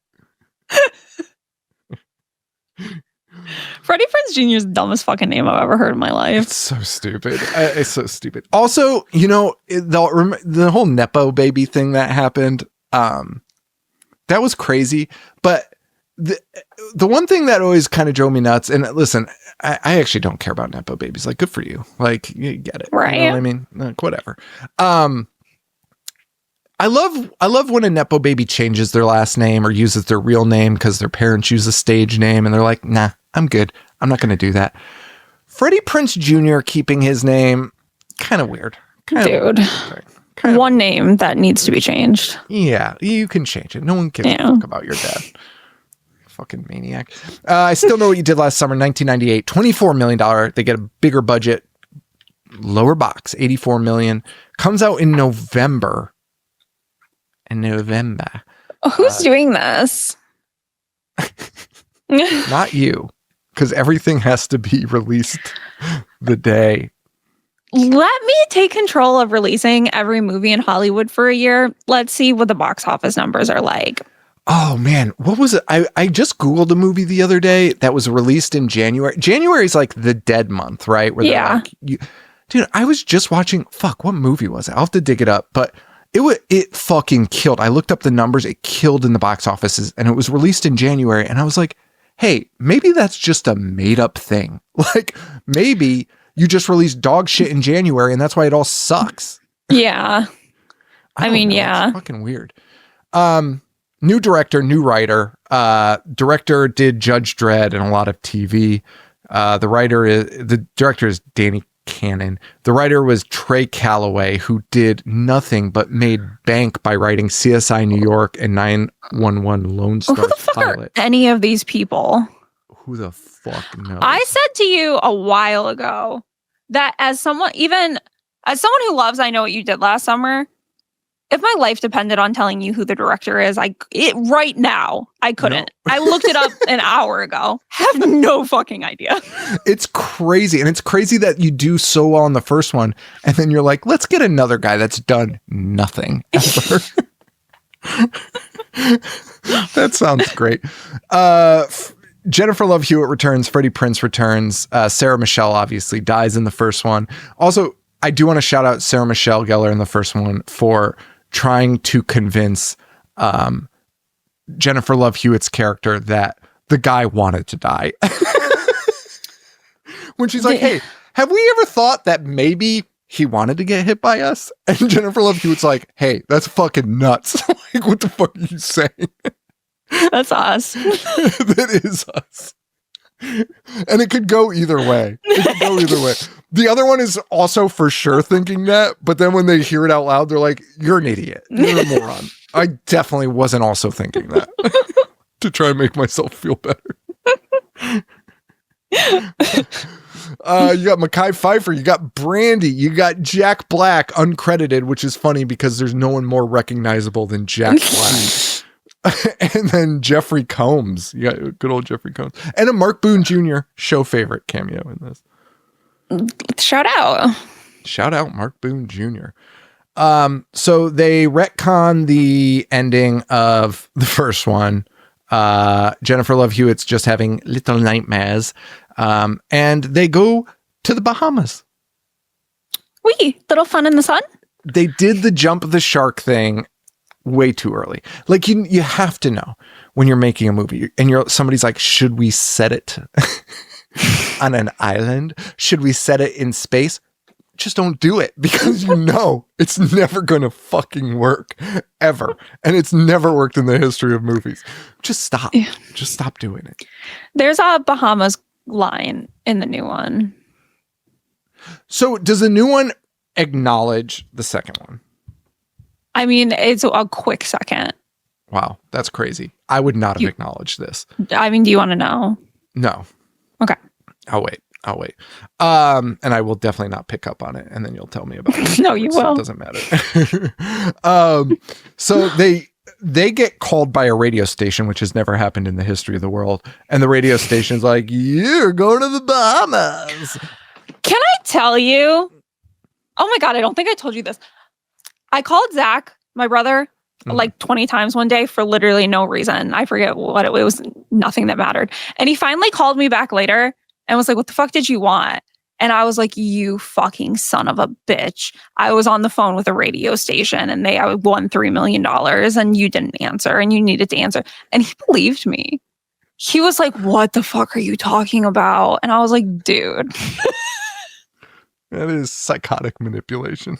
Freddie Prinze Jr. is the dumbest fucking name I've ever heard in my life. It's so stupid. It's so stupid. Also, you know, the whole Nepo baby thing that happened, that was crazy. But the one thing that always kind of drove me nuts, and listen, I actually don't care about Nepo babies. Like, good for you. Like, you get it. Right. You know what I mean? Like, whatever. I love when a Nepo baby changes their last name or uses their real name because their parents use a stage name and they're like, nah, I'm good. I'm not going to do that. Freddie Prinze Jr. keeping his name, kind of weird. One name that needs to be changed. Yeah, you can change it. No one gives a fuck about your dad. Fucking maniac. I Still Know What You Did Last Summer, 1998, $24 million. They get a bigger budget, lower box, $84 million. Comes out in November. Who's doing this? Not you, because everything has to be released the day. Let me take control of releasing every movie in Hollywood for a year. Let's see what the box office numbers are like. Oh man, what was it? I just Googled a movie the other day that was released in January. January is like the dead month, right? Where like, dude, I was just watching, what movie was it? I'll have to dig it up, but it fucking killed. I looked up the numbers. It killed in the box offices and it was released in January. And I was like, hey, maybe that's just a made up thing. Like maybe you just released dog shit in January and that's why it all sucks. Yeah. I mean, yeah. It's fucking weird. New director, new writer. Director did Judge Dredd and a lot of TV. The director is Danny Cannon. The writer was Trey Calloway, who did nothing but made bank by writing CSI New York and 911 Lone Star Who the fuck Pilot. are any of these people? Who the fuck knows? I said to you a while ago that as someone who loves I Know What You Did Last Summer, if my life depended on telling you who the director is, right now, I couldn't. No. I looked it up an hour ago. Have no fucking idea. It's crazy. And it's crazy that you do so well on the first one. And then you're like, let's get another guy that's done nothing ever. That sounds great. Jennifer Love Hewitt returns. Freddie Prinze returns. Sarah Michelle obviously dies in the first one. Also, I do want to shout out Sarah Michelle Gellar in the first one for trying to convince Jennifer Love Hewitt's character that the guy wanted to die. When she's like, hey, have we ever thought that maybe he wanted to get hit by us? And Jennifer Love Hewitt's like, hey, that's fucking nuts. Like, what the fuck are you saying? That's us. That is us. And it could go either way. The other one is also for sure thinking that, but then when they hear it out loud, they're like, you're an idiot. You're a moron. I definitely wasn't also thinking that to try and make myself feel better. You got Mekhi Phifer, you got Brandy, you got Jack Black uncredited, which is funny because there's no one more recognizable than Jack Black. And then Jeffrey Combs. You got good old Jeffrey Combs. And a Mark Boone Jr. show favorite cameo in this. Shout out Mark Boone Jr. So they retcon the ending of the first one. Jennifer Love Hewitt's just having little nightmares. And they go to the Bahamas. Wee, little fun in the sun. They did the jump of the shark thing way too early. Like you have to know when you're making a movie and somebody's like, should we set it on an island? Should we set it in space? Just don't do it, because it's never going to fucking work ever. And it's never worked in the history of movies. Just stop. Yeah. Just stop doing it. There's a Bahamas line in the new one. So does the new one acknowledge the second one? I mean, it's a quick second. Wow, that's crazy. I would not have acknowledged this. I mean, do you want to know? No. Okay. I'll wait. And I will definitely not pick up on it, and then you'll tell me about it. No, you will. It doesn't matter. So they get called by a radio station, which has never happened in the history of the world. And the radio station's like, you're going to the Bahamas. Can I tell you? Oh my God, I don't think I told you this. I called Zach, my brother, like 20 times one day for literally no reason. I forget what it was. Nothing that mattered. And he finally called me back later and was like, what the fuck did you want? And I was like, you fucking son of a bitch. I was on the phone with a radio station and I won $3 million and you didn't answer and you needed to answer. And he believed me. He was like, what the fuck are you talking about? And I was like, dude. That is psychotic manipulation.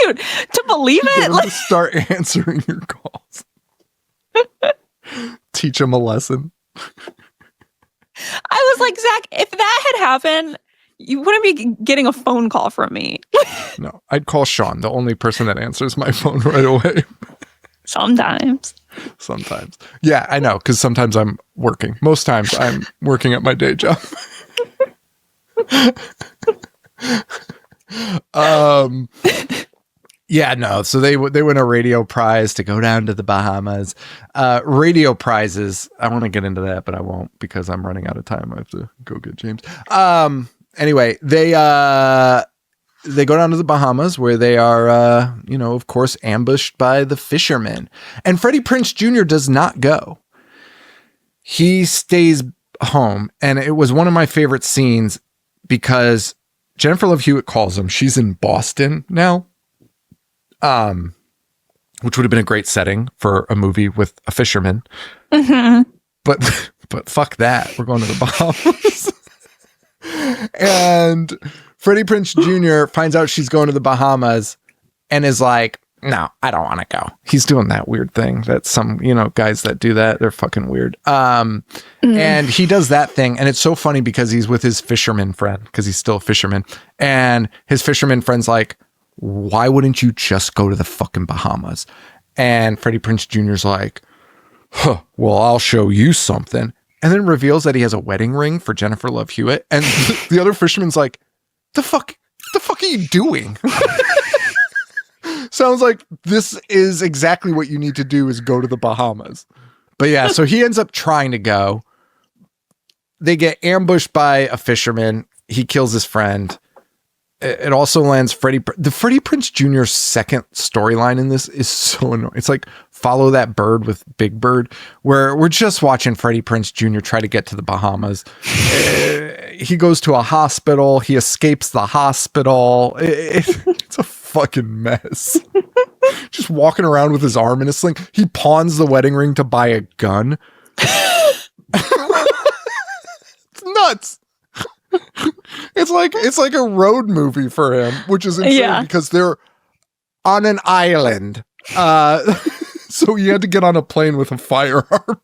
Dude, to believe it. Like, start answering your calls. Teach him a lesson. I was like, Zach, if that had happened, you wouldn't be getting a phone call from me. No, I'd call Sean, the only person that answers my phone right away. Sometimes. Yeah, I know, because sometimes I'm working. Most times I'm working at my day job. Yeah, no. So they win a radio prize to go down to the Bahamas. Radio prizes. I want to get into that, but I won't because I'm running out of time. I have to go get James. Anyway, they go down to the Bahamas where they are, of course, ambushed by the fishermen. And Freddie Prinze Jr. does not go. He stays home, and it was one of my favorite scenes because Jennifer Love Hewitt calls him. She's in Boston now. Which would have been a great setting for a movie with a fisherman. Mm-hmm. But fuck that. We're going to the Bahamas. And Freddie Prinze Jr. finds out she's going to the Bahamas and is like, no, I don't want to go. He's doing that weird thing that some, guys that do that, they're fucking weird. And he does that thing. And it's so funny because he's with his fisherman friend, because he's still a fisherman. And his fisherman friend's like, why wouldn't you just go to the fucking Bahamas? And Freddie Prinze Jr.'s like, well, I'll show you something. And then reveals that he has a wedding ring for Jennifer Love Hewitt. And the other fisherman's like, the fuck are you doing? Sounds like this is exactly what you need to do is go to the Bahamas. But yeah, so he ends up trying to go. They get ambushed by a fisherman. He kills his friend. It also lands Freddie Prinze Jr.'s second storyline in this is so annoying. It's like Follow That Bird with Big Bird, where we're just watching Freddie Prinze Jr. try to get to the Bahamas. He goes to a hospital. He escapes the hospital. It's a fucking mess. Just walking around with his arm in a sling. He pawns the wedding ring to buy a gun. It's nuts. It's like a road movie for him, which is insane because they're on an island. So he had to get on a plane with a firearm.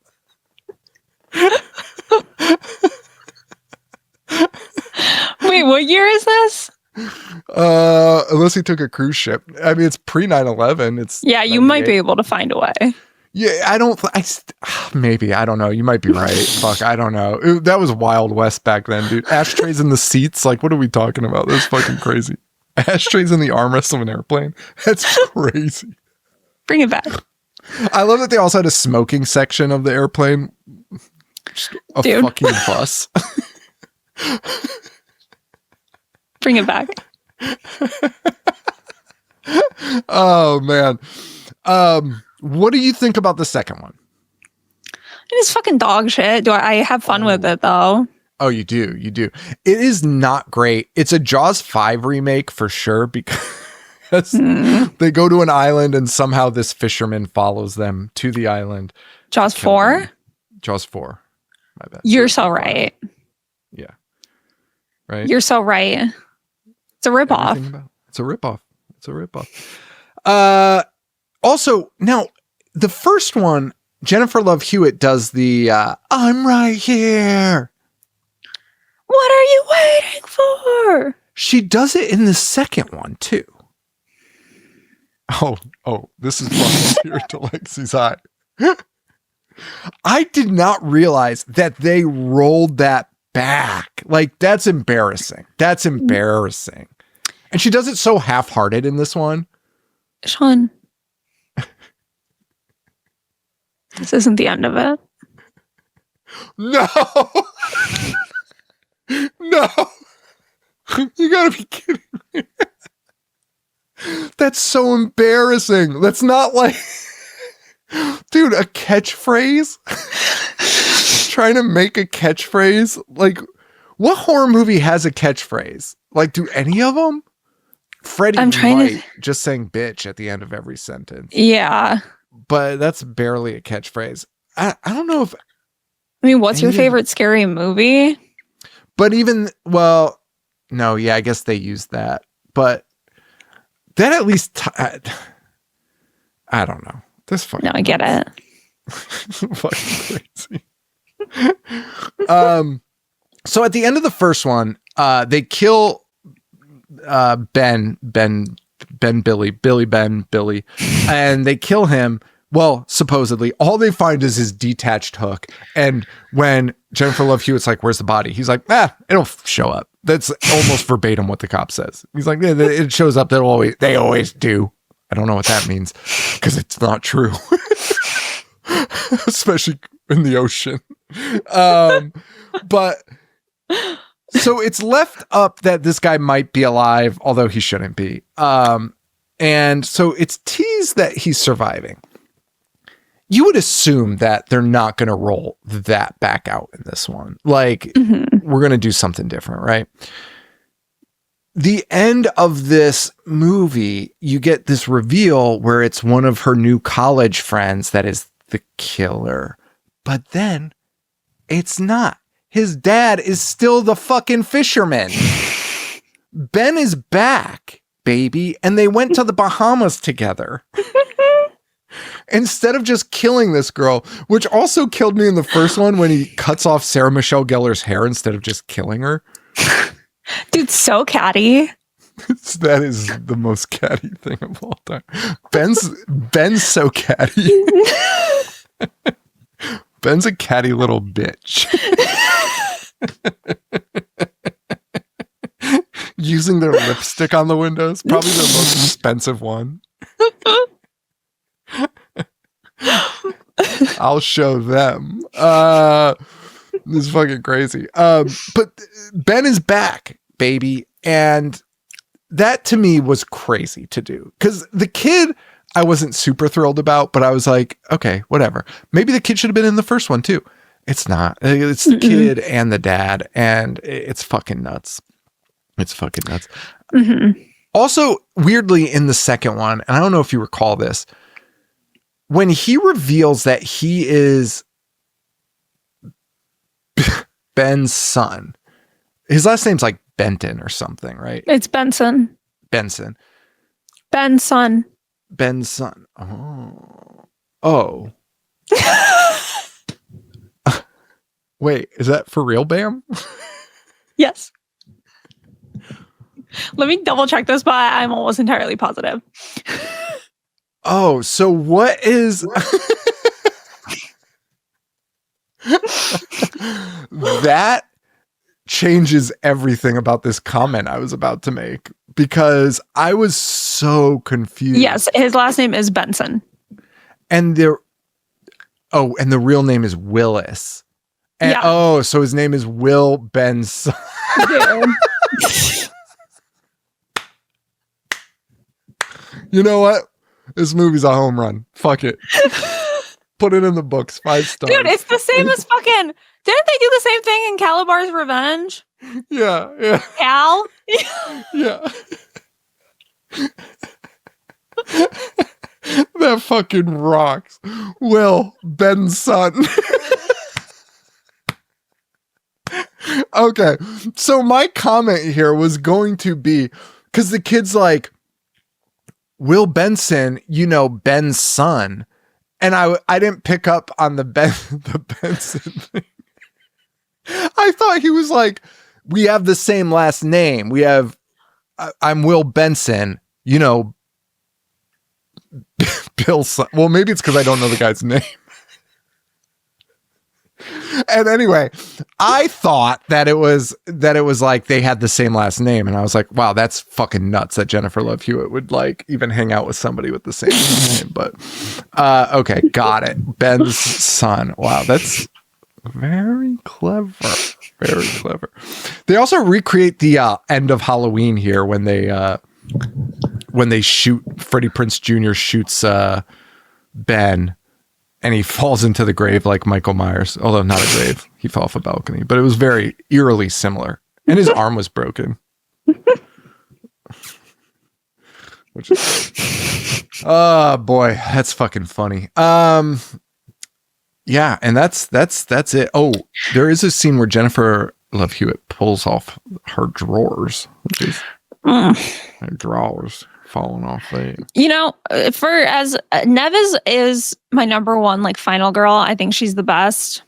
Wait, what year is this? Unless he took a cruise ship. I mean, it's pre 9/11. It's you might be able to find a way. Yeah, maybe, I don't know. You might be right. Fuck, I don't know. That was Wild West back then, dude. Ashtrays in the seats. Like, what are we talking about? That's fucking crazy. Ashtrays in the armrest of an airplane. That's crazy. Bring it back. I love that they also had a smoking section of the airplane. Just a fucking bus. Bring it back. Oh man. What do you think about the second one? It's fucking dog shit. I have fun with it though? Oh, you do. You do. It is not great. It's a Jaws 5 remake for sure because they go to an island and somehow this fisherman follows them to the island. Jaws 4? Jaws 4. My bad. You're so right. Yeah. Right? You're so right. It's a ripoff. It's a ripoff. It's a ripoff. Also, now, the first one, Jennifer Love Hewitt does the I'm right here. What are you waiting for? She does it in the second one, too. Oh, this is fucking tear to Lexi's eye. I did not realize that they rolled that back. Like, that's embarrassing. That's embarrassing. And she does it so half-hearted in this one. Sean. This isn't the end of it. No. No. You gotta be kidding me. That's so embarrassing. That's not like... Dude, a catchphrase? Trying to make a catchphrase? Like, what horror movie has a catchphrase? Like, do any of them? Freddie might just saying bitch at the end of every sentence. Yeah. But that's barely a catchphrase. I don't know if... I mean, what's your favorite scary movie? But even... Well, no, yeah, I guess they used that. But that at least... I don't know. This fucking... No, I get it. Fucking crazy. So at the end of the first one, they kill Billy, and they kill him. Well, supposedly, all they find is his detached hook. And when Jennifer Love Hewitt's like, "Where's the body?" He's like, it'll show up. That's almost verbatim what the cop says. He's like, yeah, it shows up. They always do. I don't know what that means because it's not true, especially in the ocean. But so it's left up that this guy might be alive, although he shouldn't be. And so it's teased that he's surviving. You would assume that they're not going to roll that back out in this one. Like, we're going to do something different, right? The end of this movie, you get this reveal where it's one of her new college friends that is the killer. But then it's not. His dad is still the fucking fisherman. Ben is back, baby. And they went to the Bahamas together. Instead of just killing this girl, which also killed me in the first one when he cuts off Sarah Michelle Gellar's hair instead of just killing her. Dude, so catty. That is the most catty thing of all time. Ben's so catty. Ben's a catty little bitch. Using their lipstick on the windows, probably the most expensive one. I'll show them. This is fucking crazy. But Ben is back, baby. And that to me was crazy to do. Because the kid, I wasn't super thrilled about, but I was like, okay, whatever. Maybe the kid should have been in the first one too. It's not. It's the kid and the dad. And it's fucking nuts. It's fucking nuts. Also, weirdly, in the second one, and I don't know if you recall this, when he reveals that he is Ben's son, his last name's like Benton or something, right? It's Benson. Benson. Ben's son. Ben's son. Oh. Wait, is that for real, Bam? Yes. Let me double check this, but I'm almost entirely positive. Oh, so what is... That changes everything about this comment I was about to make, because I was so confused. Yes, his last name is Benson. And the real name is Willis. And, yeah. Oh, so his name is Will Benson. You know what? This movie's a home run. Fuck it. Put it in the books. 5 stars. Dude, it's the same as fucking. Didn't they do the same thing in Calabar's Revenge? Yeah. Cal? Yeah. That fucking rocks. Will, Ben's son. Okay, so my comment here was going to be, because the kid's like, Will Benson, Ben's son. And I didn't pick up on the Benson thing. I thought he was like, we have the same last name. I'm Will Benson, Bill's son. Well, maybe it's because I don't know the guy's name. And anyway, I thought that it was like they had the same last name, and I was like, wow, that's fucking nuts that Jennifer Love Hewitt would like even hang out with somebody with the same name. But okay, got it. Ben's son. Wow, that's very clever. Very clever. They also recreate the end of Halloween here when they shoot Freddie Prinze Jr. shoots Ben. And he falls into the grave like Michael Myers, although not a grave. He fell off a balcony, but it was very eerily similar. And his arm was broken. Which is, oh boy, that's fucking funny. Yeah, and that's it. Oh, there is a scene where Jennifer Love Hewitt pulls off her drawers, which is her drawers. Falling off there. Nev is my number one like final girl. I think she's the best.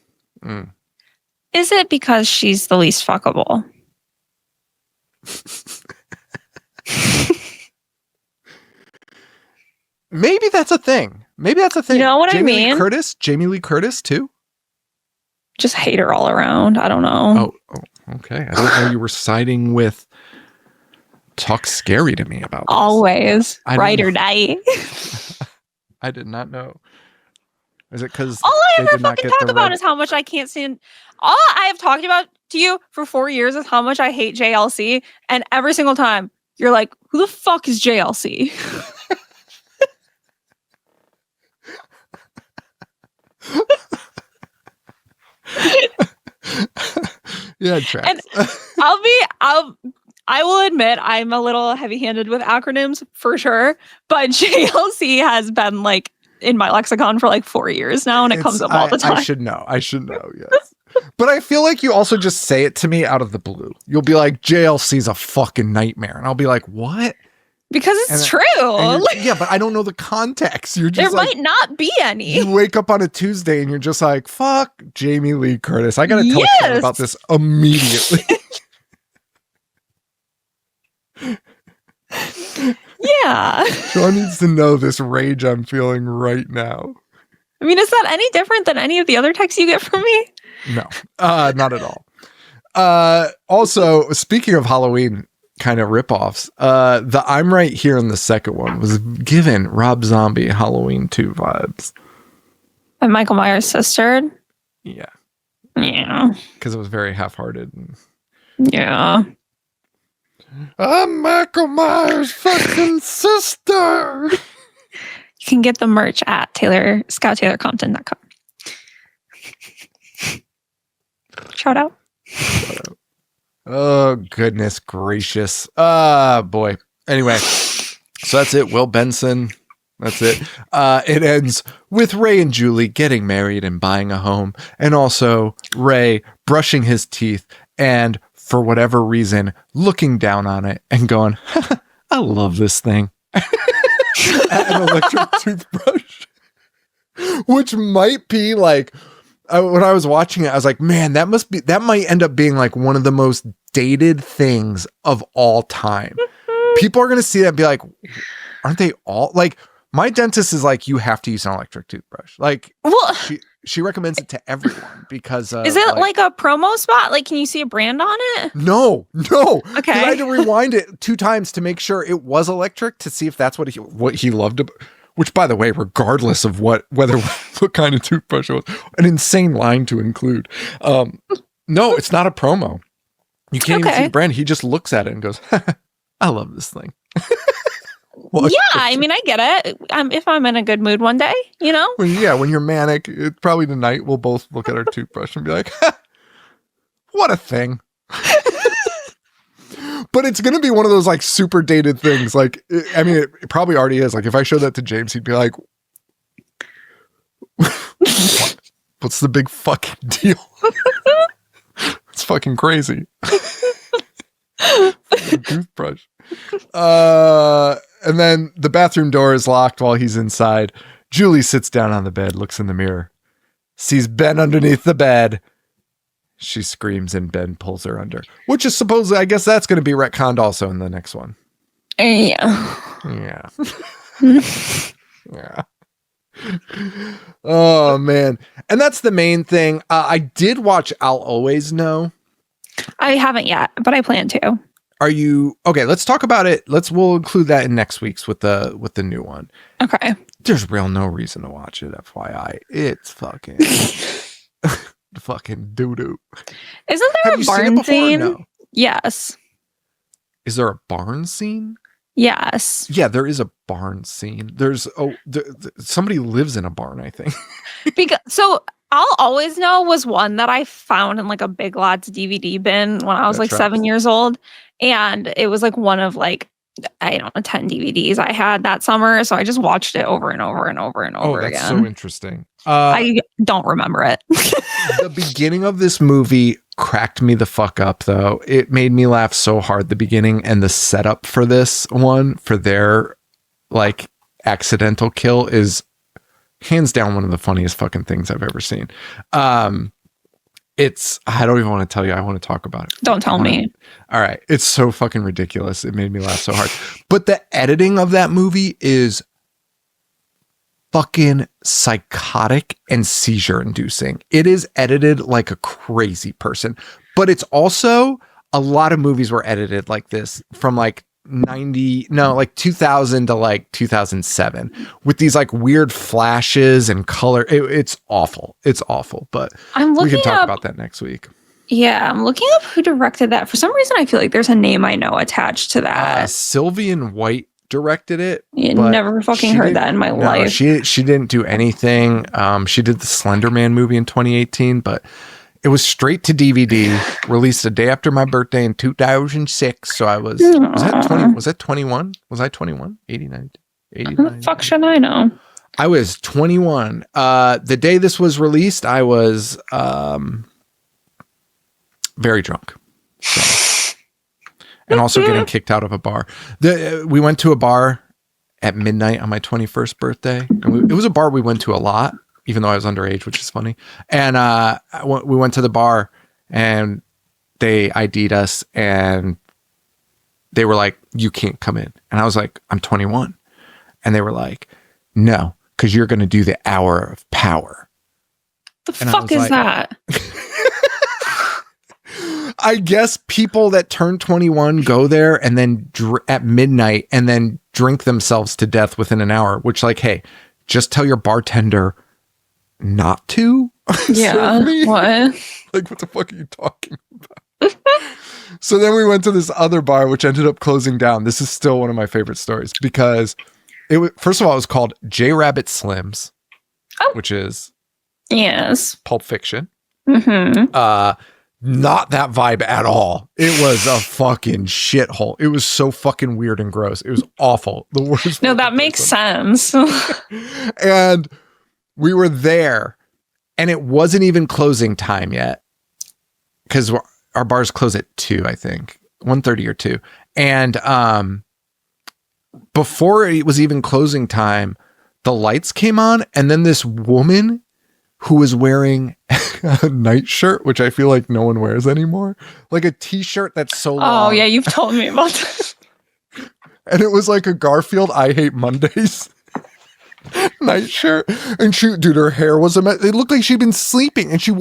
Is it because she's the least fuckable? Maybe that's a thing. You know what I mean? Jamie Lee Curtis too. Just hate her all around. I don't know. Oh, okay. I don't know you were siding with. Talk scary to me about this. Always ride or die. I did not know. Is it because all I ever fucking talk about is how much I can't stand? All I have talked about to you for 4 years is how much I hate JLC, and every single time you're like, "Who the fuck is JLC?" Yeah, tracks. And I will admit I'm a little heavy-handed with acronyms for sure, but JLC has been like in my lexicon for like 4 years now, and it comes up all the time. I should know, yes. But I feel like you also just say it to me out of the blue. You'll be like, JLC's a fucking nightmare. And I'll be like, what? Because it's true. Yeah, but I don't know the context. You're just there might not be any. You wake up on a Tuesday and you're just like, fuck Jamie Lee Curtis. I got to tell Ken about this immediately. Yeah. Sean needs to know this rage I'm feeling right now. I mean, is that any different than any of the other texts you get from me? No, not at all. Also, speaking of Halloween kind of ripoffs, the I'm Right Here in the second one was given Rob Zombie Halloween 2 vibes. And Michael Myers' sister? Yeah. Yeah. Because it was very half-hearted. Yeah. I'm Michael Myers' fucking sister. You can get the merch at ScottTaylorCompton.com. Shout out. Oh, goodness gracious. Boy. Anyway, so that's it. Will Benson. That's it. It ends with Ray and Julie getting married and buying a home. And also Ray brushing his teeth and, for whatever reason, looking down on it and going, I love this thing. An electric toothbrush. Which might be like, when I was watching it, I was like, man, that might end up being like one of the most dated things of all time. People are going to see that and be like, aren't they all like, my dentist is like, you have to use an electric toothbrush. Like, well, she recommends it to everyone because is it like a promo spot? Like, can you see a brand on it? No. Okay. I had to rewind it 2 times to make sure it was electric to see if that's what he loved about. Which, by the way, regardless of what kind of toothbrush it was, an insane line to include. No, it's not a promo. You can't even see the brand. He just looks at it and goes, I love this thing. watch. Yeah, I mean, I get it. If I'm in a good mood one day, you know? When you're manic, probably tonight we'll both look at our toothbrush and be like, what a thing. But it's going to be one of those like super dated things. Like, I mean, it probably already is. Like if I showed that to James, he'd be like, what's the big fucking deal? It's fucking crazy. Fucking toothbrush. And then the bathroom door is locked while he's inside. Julie sits down on the bed, looks in the mirror, sees Ben underneath the bed. She screams and Ben pulls her under, which is supposedly, I guess that's going to be retconned also in the next one. Yeah. Yeah. Yeah. Oh, man. And that's the main thing. I did watch I'll Always Know. I haven't yet, but I plan to. Are you okay? Let's talk about it. We'll include that in next week's with the new one. Okay. There's real no reason to watch it, FYI. It's fucking fucking doo-doo. Isn't there a barn scene? No? Yes. Is there a barn scene? Yes. Yeah, there is a barn scene. There's somebody lives in a barn, I think. So I'll Always Know was one that I found in like a Big Lots DVD bin when I was like 7 years old. And it was like one of like, I don't know, 10 DVDs I had that summer. So I just watched it over and over and over and over again. Oh, that's so interesting. I don't remember it. The beginning of this movie cracked me the fuck up, though. It made me laugh so hard, the beginning and the setup for this one, for their like accidental kill, is hands down one of the funniest fucking things I've ever seen. I don't even want to tell you. I want to talk about it. Don't tell me. All right. It's so fucking ridiculous. It made me laugh so hard. But the editing of that movie is fucking psychotic and seizure inducing. It is edited like a crazy person, but it's also, a lot of movies were edited like this from like 2000 to like 2007 with these like weird flashes and color. It's awful. It's awful, but we can talk about that next week. Yeah, I'm looking up who directed that. For some reason, I feel like there's a name I know attached to that. Sylvian White directed it. Never fucking heard that in my life. She didn't do anything. She did the Slender Man movie in 2018, but it was straight to DVD, released a day after my birthday in 2006. So I was that 20? Was that 21? Was I 21? 89? Who the fuck should I know? I was 21. The day this was released, I was very drunk. So. And also getting kicked out of a bar. We went to a bar at midnight on my 21st birthday. And it was a bar we went to a lot, even though I was underage, which is funny. And we went to the bar and they ID'd us and they were like, you can't come in. And I was like, I'm 21. And they were like, no, because you're going to do the hour of power. The fuck is that? I guess people that turn 21 go there and then at midnight and then drink themselves to death within an hour, which like, hey, just tell your bartender not to. Yeah. What? Like, what the fuck are you talking about? So then we went to this other bar, which ended up closing down. This is still one of my favorite stories because first of all, it was called J Rabbit Slims, which is Pulp Fiction. Mm-hmm. Not that vibe at all. It was a fucking shithole. It was so fucking weird and gross. It was awful. The worst. No, that makes sense. And we were there and it wasn't even closing time yet because our bars close at 2, I think 1:30 or 2. And before it was even closing time, the lights came on and then this woman who was wearing a nightshirt, which I feel like no one wears anymore, like a t-shirt that's so long. Oh yeah, you've told me about this. And it was like a Garfield I Hate Mondays nightshirt. And her hair was it looked like she'd been sleeping, and she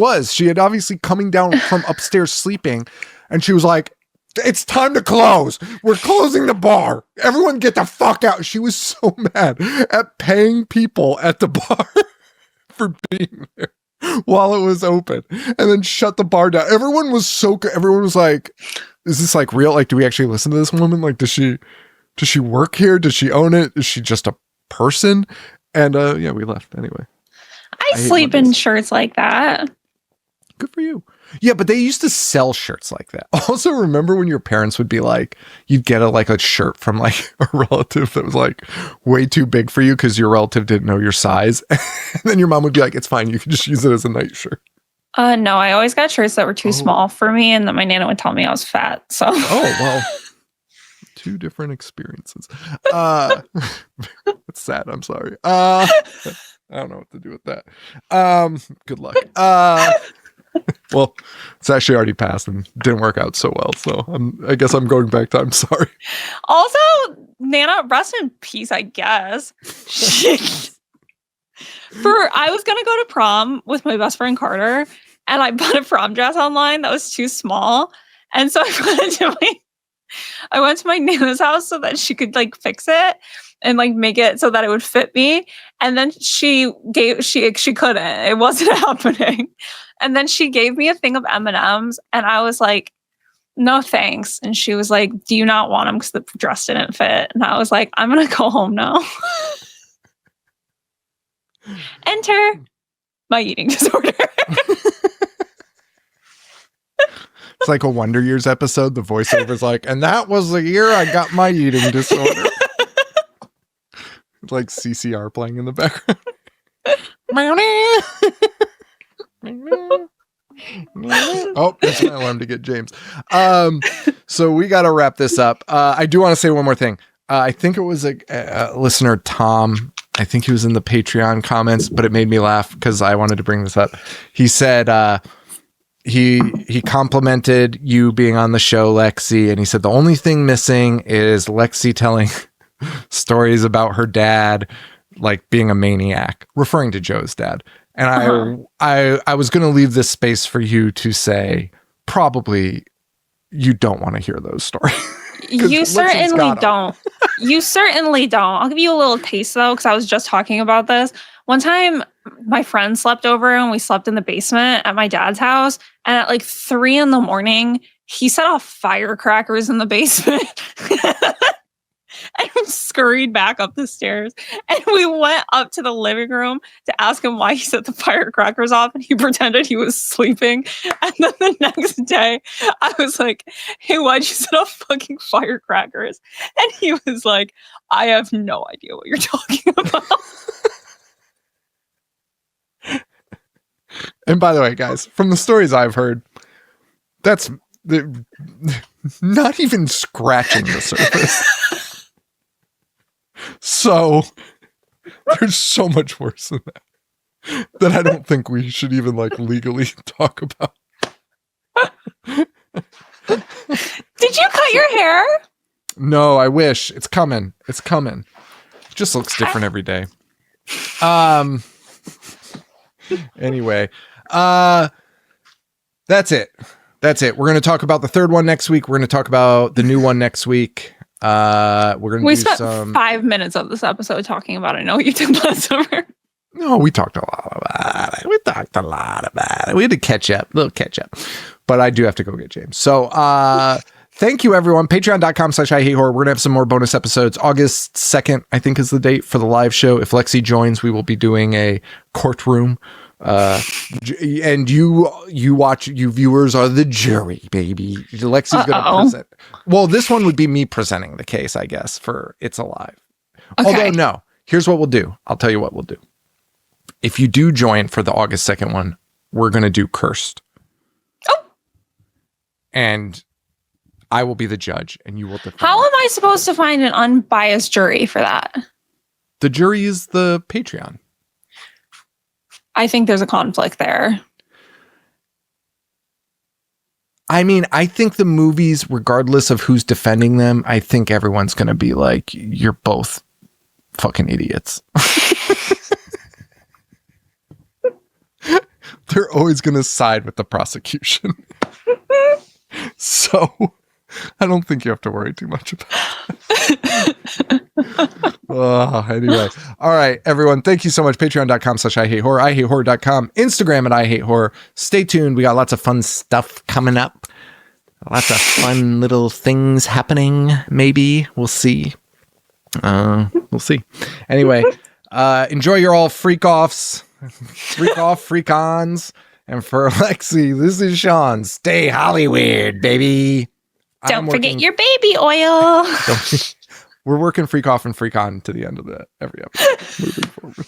had obviously coming down from upstairs sleeping, and she was like, it's time to close. We're closing the bar. Everyone get the fuck out. She was so mad at paying people at the bar for being there while it was open, and then shut the bar down. Everyone was like, is this like real? Like, do we actually listen to this woman? Like, does she Does she work here? Does she own it? Is she just a person? And yeah, we left anyway. I sleep in shirts like that. Good for you. Yeah, but they used to sell shirts like that. Also, remember when your parents would be like, you'd get a shirt from like a relative that was like way too big for you because your relative didn't know your size. And then your mom would be like, it's fine. You can just use it as a night shirt. No, I always got shirts that were too small for me, and then my nana would tell me I was fat. So. Oh, well. Two different experiences. It's sad. I'm sorry. I don't know what to do with that. Good luck. Well, it's actually already passed and didn't work out so well. So I guess I'm going back to I'm sorry. Also, Nana, rest in peace, I guess. I was going to go to prom with my best friend Carter, and I bought a prom dress online that was too small. And so I went to my Nana's house so that she could like fix it and like make it so that it would fit me. And then she couldn't. It wasn't happening. And then she gave me a thing of M&Ms, and I was like, no thanks. And she was like, do you not want them because the dress didn't fit? And I was like, I'm gonna go home now. Enter my eating disorder. It's like a Wonder Years episode. The voiceover's like, and that was the year I got my eating disorder. It's like CCR playing in the background. Oh, that's my alarm to get James. So we got to wrap this up. I do want to say one more thing. I think it was a listener, Tom. I think he was in the Patreon comments, but it made me laugh because I wanted to bring this up. He said, he complimented you being on the show, Lexi, and he said the only thing missing is Lexi telling stories about her dad, like being a maniac, referring to Joe's dad. And I was going to leave this space for you to say, probably you don't want to hear those stories. You certainly don't. You certainly don't. I'll give you a little taste though, because I was just talking about this. One time, my friend slept over and we slept in the basement at my dad's house. And at like 3 a.m, he set off firecrackers in the basement. And we scurried back up the stairs. And we went up to the living room to ask him why he set the firecrackers off. And he pretended he was sleeping. And then the next day, I was like, hey, why'd you set off fucking firecrackers? And he was like, I have no idea what you're talking about. And by the way, guys, from the stories I've heard, that's not even scratching the surface. So there's so much worse than that I don't think we should even like legally talk about. Did you cut your hair? No, I wish. It's coming. It just looks different every day. Anyway, that's it. We're going to talk about the third one next week. We're going to talk about the new one next week. We spent 5 minutes of this episode talking about I Know What You Did Last Summer. No, we talked a lot about it. We had to catch up, but I do have to go get James. So, thank you everyone. Patreon.com/IHateHorror. We're going to have some more bonus episodes. August 2nd, I think is the date for the live show. If Lexi joins, we will be doing a courtroom. And you viewers are the jury, baby. Lexi's going to present. Well, this one would be me presenting the case, I guess, for It's Alive. Okay. Although, no, here's what we'll do. I'll tell you what we'll do. If you do join for the August 2nd one, we're going to do Cursed. Oh. And I will be the judge and you will defend. How am I supposed to find an unbiased jury for that? The jury is the Patreon. I think there's a conflict there. I mean, I think the movies, regardless of who's defending them, I think everyone's going to be like, you're both fucking idiots. They're always going to side with the prosecution. So I don't think you have to worry too much about it. Anyway. All right, everyone. Thank you so much. Patreon.com/IHateHorror. IHateHorror.com. Instagram at IHateHorror. Stay tuned. We got lots of fun stuff coming up. Lots of fun little things happening. Maybe. We'll see. We'll see. Anyway, enjoy your all freak offs, freak off, freak ons. And for Alexi, this is Sean. Stay Hollyweird, baby. Don't forget your baby oil. We're working freak off and freak on to the end of every episode moving forward.